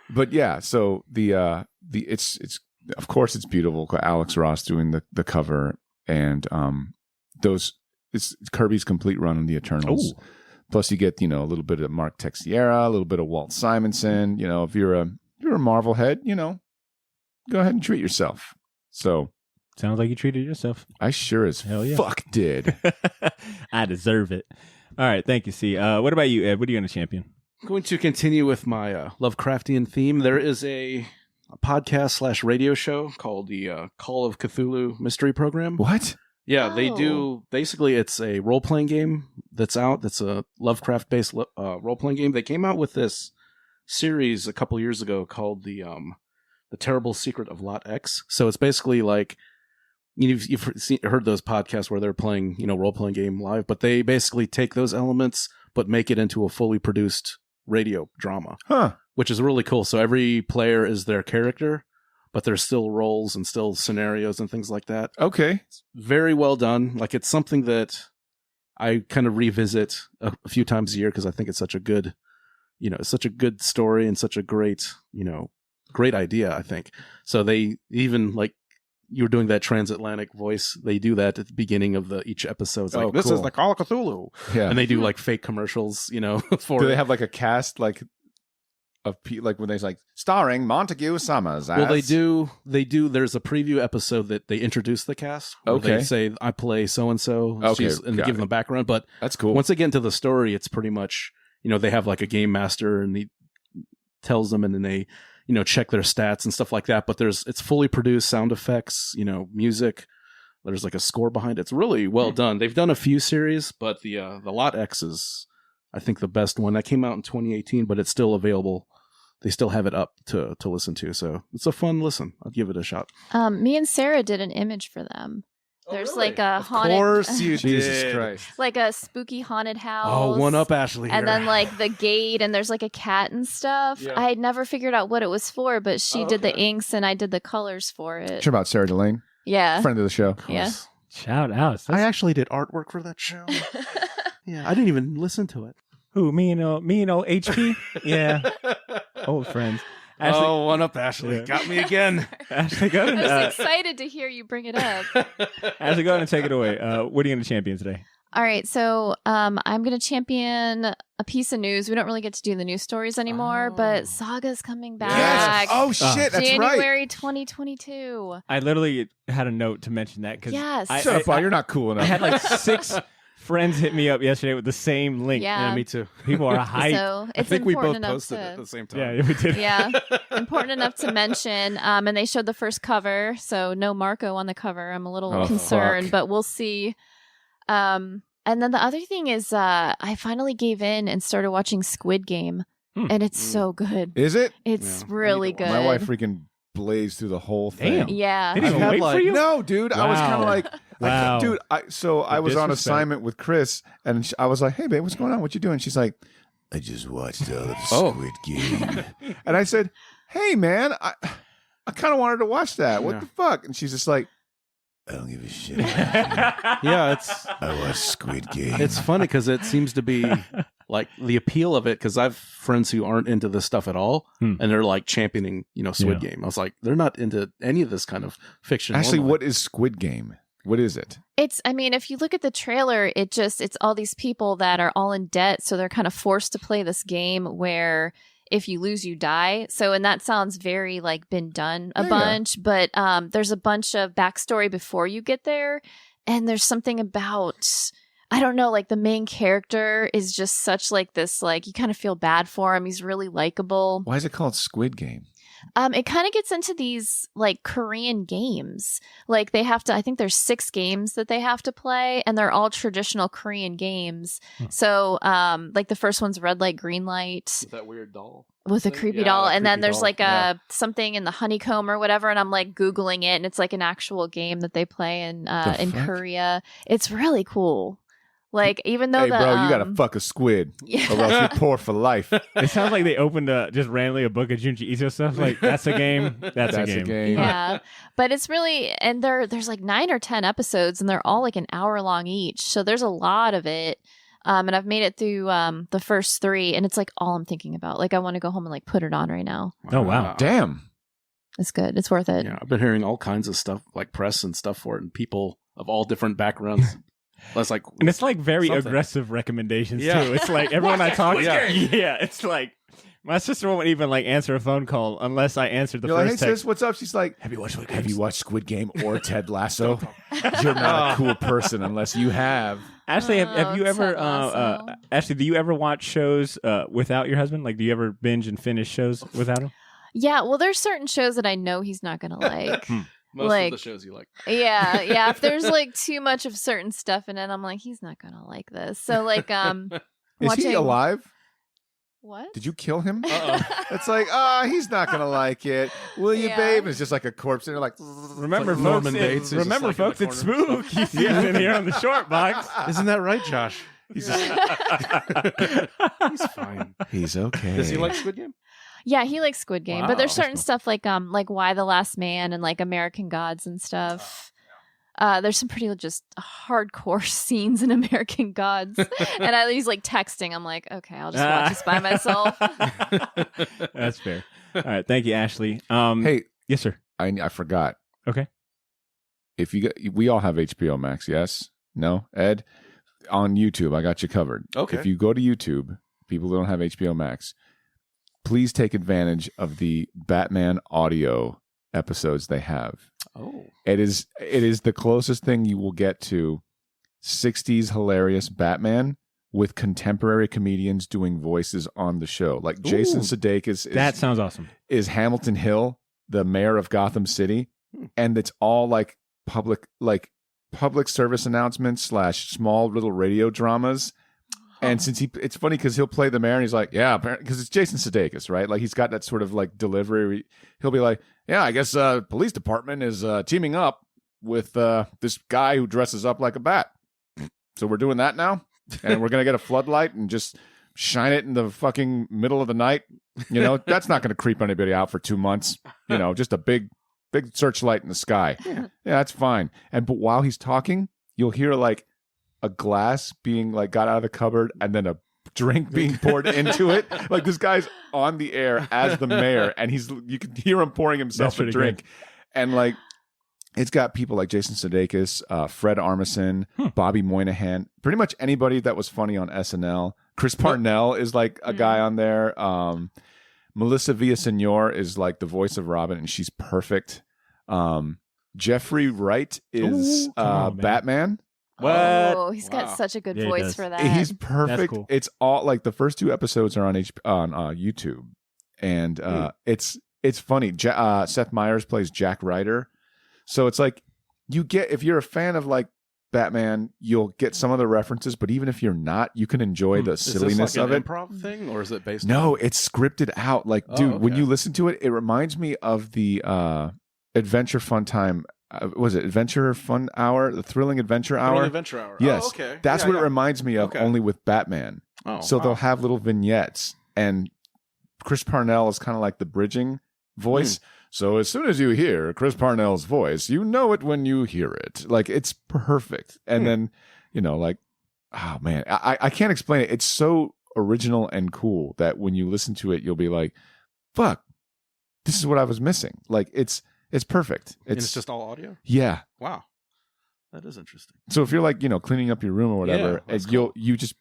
But yeah, so it's of course it's beautiful. Alex Ross doing the cover, and it's Kirby's complete run on the Eternals. Ooh. Plus, you get a little bit of Mark Texiera, a little bit of Walt Simonson. If you're a Marvel head, go ahead and treat yourself. So sounds like you treated yourself. I sure as fuck did. I deserve it. All right, thank you. C. What about you, Ed? What are you going to champion? I'm going to continue with my Lovecraftian theme. There is a podcast / radio show called the Call of Cthulhu Mystery Program. What? Yeah, they do. Basically, it's a role-playing game that's out. That's a Lovecraft-based role-playing game. They came out with this series a couple years ago called the Terrible Secret of Lot X. So it's basically like you've heard those podcasts where they're playing role-playing game live, but they basically take those elements but make it into a fully produced radio drama, which is really cool. So every player is their character, but there's still roles and still scenarios and things like that. Okay. It's very well done. Like, it's something that I kind of revisit a few times a year because I think it's such a good, it's such a good story and such a great, great idea, I think. So they even, like, you were doing that transatlantic voice. They do that at the beginning of each episode. It's like, this is the Call of Cthulhu. Yeah. And they do like fake commercials, for Do they have like a cast like when they like starring Montague Summers? Well, they do. There's a preview episode that they introduce the cast. Okay. They say, I play so-and-so. Okay. And they give them the background. But that's cool. Once they get into the story, it's pretty much, they have like a game master and he tells them, and then they, check their stats and stuff like that. But it's fully produced, sound effects, music. There's like a score behind it. It's really well done. They've done a few series, but the Lot X is, I think, the best one. That came out in 2018, but it's still available. They still have it up to listen to. So it's a fun listen. I'll give it a shot. Me and Sarah did an image for them. There's really? like a haunted... Of course you Jesus did. Christ. Like a spooky haunted house. Oh, one up Ashley here. And then like the gate, and there's like a cat and stuff. Yeah. I had never figured out what it was for, but she did the inks and I did the colors for it. Sure about Sarah Delane? Yeah. Friend of the show. Yeah. Shout out. I actually did artwork for that show. Yeah, I didn't even listen to it. Who, me and old HP? Yeah. Old friends. Ashley, one up, Ashley. Yeah. Got me again. Ashley, go ahead. I was excited to hear you bring it up. Ashley, go ahead and take it away. What are you going to champion today? All right, so I'm going to champion a piece of news. We don't really get to do the news stories anymore, but Saga's coming back. Yes. Oh, shit, that's January right. 2022. I literally had a note to mention that. Yes. Shut up, Bob. You're not cool enough. I had like 6 friends hit me up yesterday with the same link. Yeah, me too. People are hyped. So it's I think we both enough posted it at the same time. Yeah, we did. Yeah, important enough to mention. And they showed the first cover, so no Marco on the cover. I'm a little concerned, but we'll see. And then the other thing is I finally gave in and started watching Squid Game. and it's so good. Is it? It's really good. My wife freaking blazed through the whole thing. Damn. Yeah. They didn't wait for you? No, dude. I was kind of like, Wow. dude. I was on assignment with Chris, and I was like, "Hey, babe, what's going on? What you doing?" She's like, "I just watched all of the Squid Game," and I said, "Hey, man, I kind of wanted to watch that. What the fuck?" And she's just like, "I don't give a shit." I watched Squid Game. It's funny because it seems to be like the appeal of it. Because I've friends who aren't into this stuff at all, and they're like championing, Squid Game. I was like, they're not into any of this kind of fiction. Actually, normally. what is Squid Game? What is it? If you look at the trailer, it's all these people that are all in debt. So they're kind of forced to play this game where if you lose, you die. So, and that sounds very like been done a bunch, but there's a bunch of backstory before you get there. And there's something about, I don't know, like the main character is just such like this, like you kind of feel bad for him. He's really likable. Why is it called Squid Game? It kind of gets into these like Korean games. Like they have to, I think there's 6 games that they have to play, and they're all traditional Korean games. So, like the first one's red light, green light. With that weird doll. With a creepy doll. And then there's like something in the honeycomb or whatever. And I'm like Googling it, and it's like an actual game that they play in Korea. It's really cool. Like, even though hey, bro, you gotta fuck a squid, or else you're poor for life. It sounds like they opened just randomly a book of Junji Ito stuff. Like, that's a game. That's a game. Yeah, but it's really, and there's like 9 or 10 episodes, and they're all like an hour long each. So there's a lot of it. And I've made it through the first 3, and it's like all I'm thinking about. Like, I want to go home and like put it on right now. Oh wow, damn, it's good. It's worth it. Yeah, I've been hearing all kinds of stuff, like press and stuff for it, and people of all different backgrounds. That's like, and it's like very aggressive recommendations too. It's like everyone I talk to, it's like my sister won't even like answer a phone call unless I answered the You're first like, hey, text. sis, what's up? She's like, have you watched Squid Game or Ted Lasso? You're not a cool person unless you have. Ashley, have you ever Ashley, do you ever watch shows without your husband? Like, do you ever binge and finish shows without him? Yeah, well, there's certain shows that I know he's not gonna like. Most of the shows you like. Yeah. If there's like too much of certain stuff in it, I'm like, he's not gonna like this. So like, is he alive? What? Did you kill him? It's like, he's not gonna like it, will you, babe? And it's just like a corpse, and you're like, remember, like folks, Norman Bates. Remember, folks, it's Spook. He's in here on the short box. Isn't that right, Josh? He's fine. He's okay. Does he like Squid Game? Yeah, he likes Squid Game, Wow. but there's certain stuff like Why the Last Man and like American Gods and stuff. There's some pretty just hardcore scenes in American Gods, and he's like texting. I'm like, okay, I'll just watch this by myself. That's fair. All right, thank you, Ashley. Hey, yes, sir. I forgot. Okay. If we all have HBO Max, yes? No, Ed, on YouTube, I got you covered. Okay. If you go to YouTube, people who don't have HBO Max, please take advantage of the Batman audio episodes they have. Oh. It is the closest thing you will get to 60s hilarious Batman with contemporary comedians doing voices on the show. Like Jason Sudeikis that sounds awesome. Is Hamilton Hill, the mayor of Gotham City, and it's all like public service announcements / small little radio dramas. And since it's funny because he'll play the mayor and he's like, yeah, because it's Jason Sudeikis, right? Like he's got that sort of like delivery. He'll be like, yeah, I guess police department is teaming up with this guy who dresses up like a bat. So we're doing that now, and we're gonna get a floodlight and just shine it in the fucking middle of the night. You know, that's not gonna creep anybody out for 2 months. You know, just a big searchlight in the sky. Yeah, that's fine. But while he's talking, you'll hear like a glass being like got out of the cupboard and then a drink being poured into it. Like this guy's on the air as the mayor, and you can hear him pouring himself a drink. Good. And like it's got people like Jason Sudeikis, Fred Armisen, Bobby Moynihan, pretty much anybody that was funny on SNL. Chris Parnell is like a guy on there. Melissa Villaseñor is like the voice of Robin, and she's perfect. Jeffrey Wright is Batman. What? Oh, he's got such a good voice for that. He's perfect. Cool. It's all like the first 2 episodes are on YouTube, and it's funny. Seth Meyers plays Jack Ryder, so it's like you get if you're a fan of like Batman, you'll get some of the references, but even if you're not, you can enjoy the silliness is this like of an it. Improv thing, or is it based? No, on... it's scripted out. Like, dude, when you listen to it, it reminds me of the Adventure Fun Time. Was it Adventure Fun Hour? The Thrilling Adventure Hour? Thrilling Adventure Hour. Yes. Oh, okay. That's what it reminds me of, only with Batman. Oh, so they'll have little vignettes, and Chris Parnell is kind of like the bridging voice. So as soon as you hear Chris Parnell's voice, you know it when you hear it. Like, it's perfect. And then, you know, like, oh man, I can't explain it. It's so original and cool that when you listen to it, you'll be like, fuck, this is what I was missing. Like, it's perfect. It's just all audio? Yeah. Wow. That is interesting. So if you're like, you know, cleaning up your room or whatever, and you just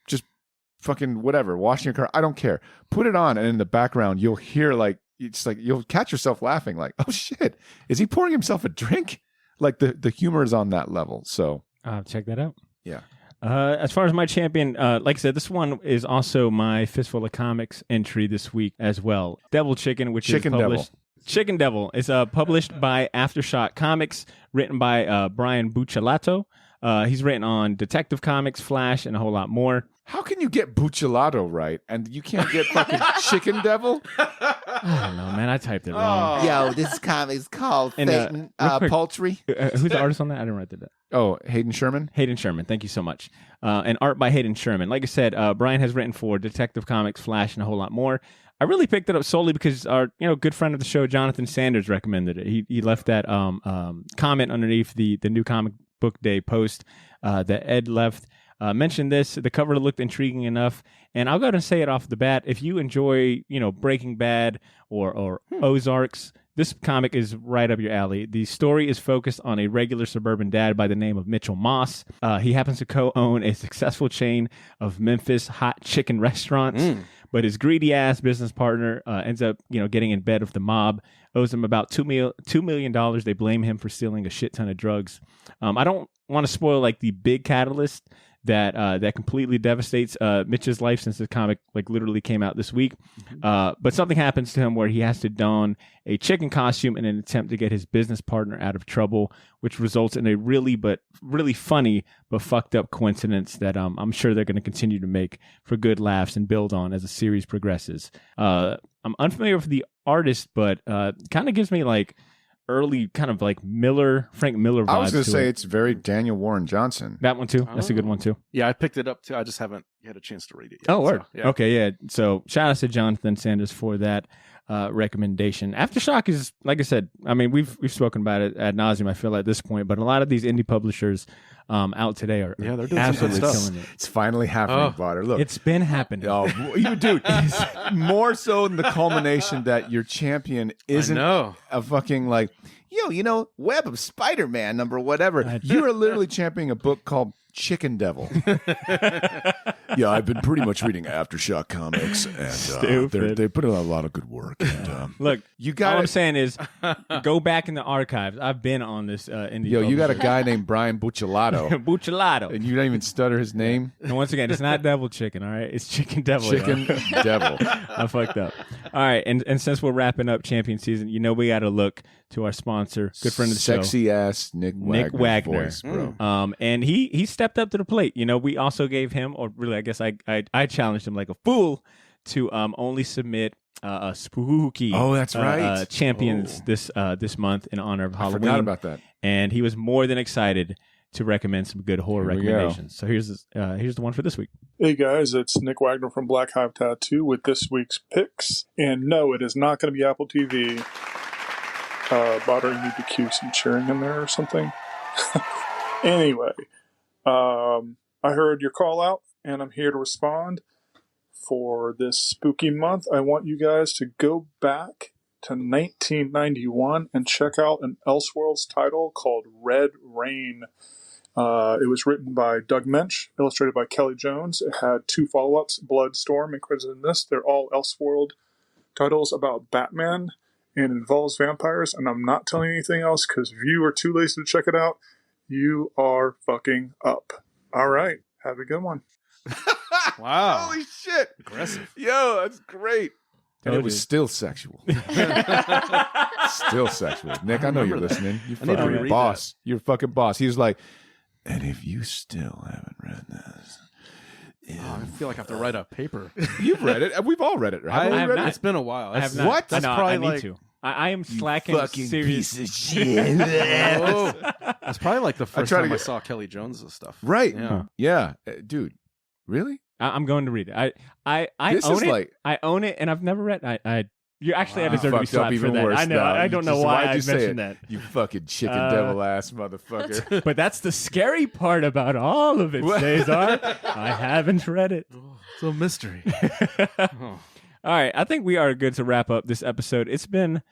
fucking whatever, washing your car, I don't care. Put it on, and in the background, you'll hear like, it's like you'll catch yourself laughing like, oh shit, is he pouring himself a drink? Like the humor is on that level. So check that out. Yeah. As far as my champion, like I said, this one is also my Fistful of Comics entry this week as well. Devil Chicken, which is published. Chicken Devil is published by Aftershock Comics, written by Brian Buccellato. He's written on Detective Comics, Flash, and a whole lot more. How can you get Buccellato right and you can't get fucking Chicken Devil? I don't know, man. I typed it wrong. Yo, this comic's called Phaeton Poultry. Who's the artist on that? I didn't write that down. Oh, Hayden Sherman? Hayden Sherman. Thank you so much. And art by Hayden Sherman. Like I said, Brian has written for Detective Comics, Flash, and a whole lot more. I really picked it up solely because our good friend of the show, Jonathan Sanders, recommended it. He left that comment underneath the new comic book day post that Ed left. Mentioned this. The cover looked intriguing enough, and I'll go ahead and say it off the bat. If you enjoy, Breaking Bad or Ozarks, this comic is right up your alley. The story is focused on a regular suburban dad by the name of Mitchell Moss. He happens to co-own a successful chain of Memphis hot chicken restaurants, but his greedy-ass business partner ends up, getting in bed with the mob, owes him about $2 million. They blame him for stealing a shit ton of drugs. I don't want to spoil, the big catalyst that completely devastates Mitch's life since the comic literally came out this week. But something happens to him where he has to don a chicken costume in an attempt to get his business partner out of trouble, which results in a really funny but fucked up coincidence that I'm sure they're going to continue to make for good laughs and build on as the series progresses. I'm unfamiliar with the artist, but kind of gives me early kind of Frank Miller vibes. I was going to say it's very Daniel Warren Johnson. That one too. That's a good one too. Yeah, I picked it up too. I just haven't had a chance to read it yet. Oh, word. So, yeah. Okay, yeah. So shout out to Jonathan Sanders for that recommendation. Aftershock is, like I said, I mean, we've spoken about it ad nauseum, I feel, at this point, but a lot of these indie publishers out today are they're doing absolutely some good stuff. killing it. It's finally happening, Potter. Look, it's been happening. Oh, dude, it's more so than the culmination that your champion isn't a fucking Web of Spider-Man number whatever. You are literally championing a book called Chicken Devil. Yeah, I've been pretty much reading Aftershock Comics, and they put in a lot of good work. And, look, you got. All I'm saying is, go back in the archives. I've been on this indie. Yo, you got a guy named Brian Buccellato. Buccellato, and you don't even stutter his name. And once again, it's not Devil Chicken. All right, it's Chicken Devil. Chicken Devil. I fucked up. All right, and since we're wrapping up champion season, we got to look to our sponsor, good friend of the show, sexy ass Nick Wagner. Voice, bro. And he stepped up to the plate. We also gave him, or really, I guess I challenged him like a fool to only submit a spooky. Oh, that's right. Champions this month in honor of Halloween. I forgot about that. And he was more than excited to recommend some good horror recommendations. So here's the one for this week. Hey guys, it's Nick Wagner from Black Hive Tattoo with this week's picks. And no, it is not going to be Apple TV. Botter, you need to cue some cheering in there or something. Anyway, I heard your call out, and I'm here to respond. For this spooky month, I want you guys to go back to 1991 and check out an Elseworlds title called Red Rain. It was written by Doug Mensch, illustrated by Kelly Jones. It had 2 follow-ups, Bloodstorm and Crimson and Mist. They're all Elseworld titles about Batman and involves vampires, and I'm not telling you anything else because if you are too lazy to check it out, you are fucking up. All right, have a good one. Wow. Holy shit. Aggressive. Yo, that's great. And it was still sexual. Still sexual. Nick, I know you're listening. You fucking boss. You're fucking boss. He was like, And if you still haven't read this, I feel like I have to write a paper. You've read it. We've all read it, right? I have not. It's been a while. I have not. What? That's probably I need like- to. I am slacking. Fucking serious. piece of shit. Oh, that's probably like the first try to time I get- saw Kelly Jones' stuff. Right. Yeah. Yeah. Dude, really? I'm going to read it. I This own is it. like- I own it, and I've never read. You actually I You deserve to be fucked up slapped even for that. worse I know. now. I don't know Just- why why'd I you say mentioned it? that. You fucking chicken devil ass motherfucker. But that's the scary part about all of it, Cesar. I haven't read it. It's a mystery. All right, I think we are good to wrap up this episode. It's been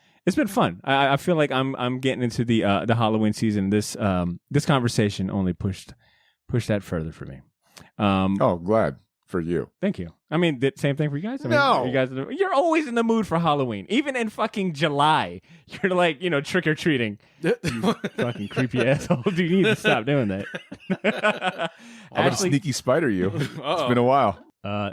fun. I feel like I'm getting into the Halloween season. This conversation only pushed that further for me. Oh, glad for you. Thank you. I mean, same thing for you guys. I mean, No. you guys, you're always in the mood for Halloween. Even in fucking July, you're like, trick or treating. You fucking creepy asshole. Dude, you need to stop doing that. I'm gonna sneaky spider you. It's been a while.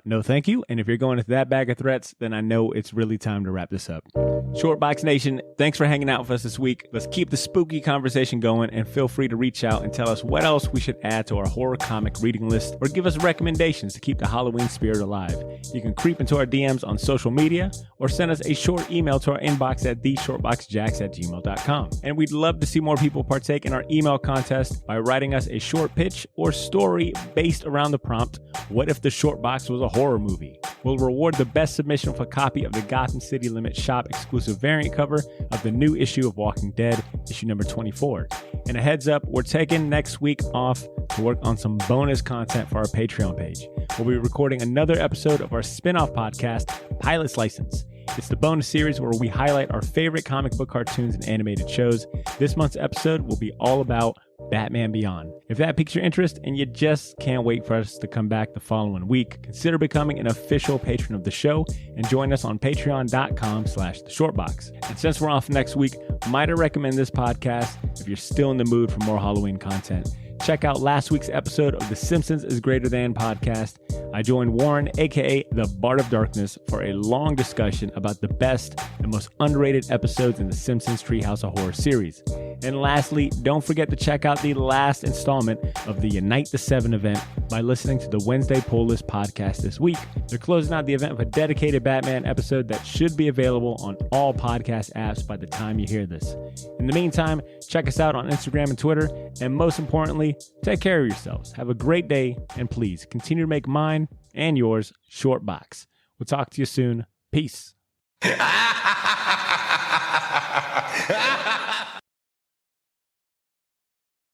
No, thank you. And if you're going with that bag of threats, then I know it's really time to wrap this up. Shortbox Nation, thanks for hanging out with us this week. Let's keep the spooky conversation going, and feel free to reach out and tell us what else we should add to our horror comic reading list, or give us recommendations to keep the Halloween spirit alive. You can creep into our DMs on social media, or send us a short email to our inbox at theshortboxjacks@gmail.com. And we'd love to see more people partake in our email contest by writing us a short pitch or story based around the prompt, what if the Shortbox was a horror movie? We'll reward the best submission for a copy of the Gotham City Limit Shop exclusive variant cover of the new issue of Walking Dead, issue number 24. And a heads up, we're taking next week off to work on some bonus content for our Patreon page. We'll be recording another episode of our spin-off podcast, Pilot's License. It's the bonus series where we highlight our favorite comic book cartoons and animated shows. This month's episode will be all about Batman Beyond. If that piques your interest and you just can't wait for us to come back the following week, consider becoming an official patron of the show and join us on patreon.com/theshortbox. And since we're off next week, might I recommend this podcast if you're still in the mood for more Halloween content. Check out last week's episode of the Simpsons is Greater Than podcast. I joined Warren, aka the Bard of Darkness, for a long discussion about the best and most underrated episodes in the Simpsons Treehouse of Horror series. And lastly, don't forget to check out the last installment of the Unite the Seven event by listening to the Wednesday Pull List podcast this week. They're closing out the event with a dedicated Batman episode that should be available on all podcast apps by the time you hear this. In the meantime, check us out on Instagram and Twitter, and most importantly, take care of yourselves. Have a great day, and please continue to make mine and yours short box. We'll talk to you soon. Peace.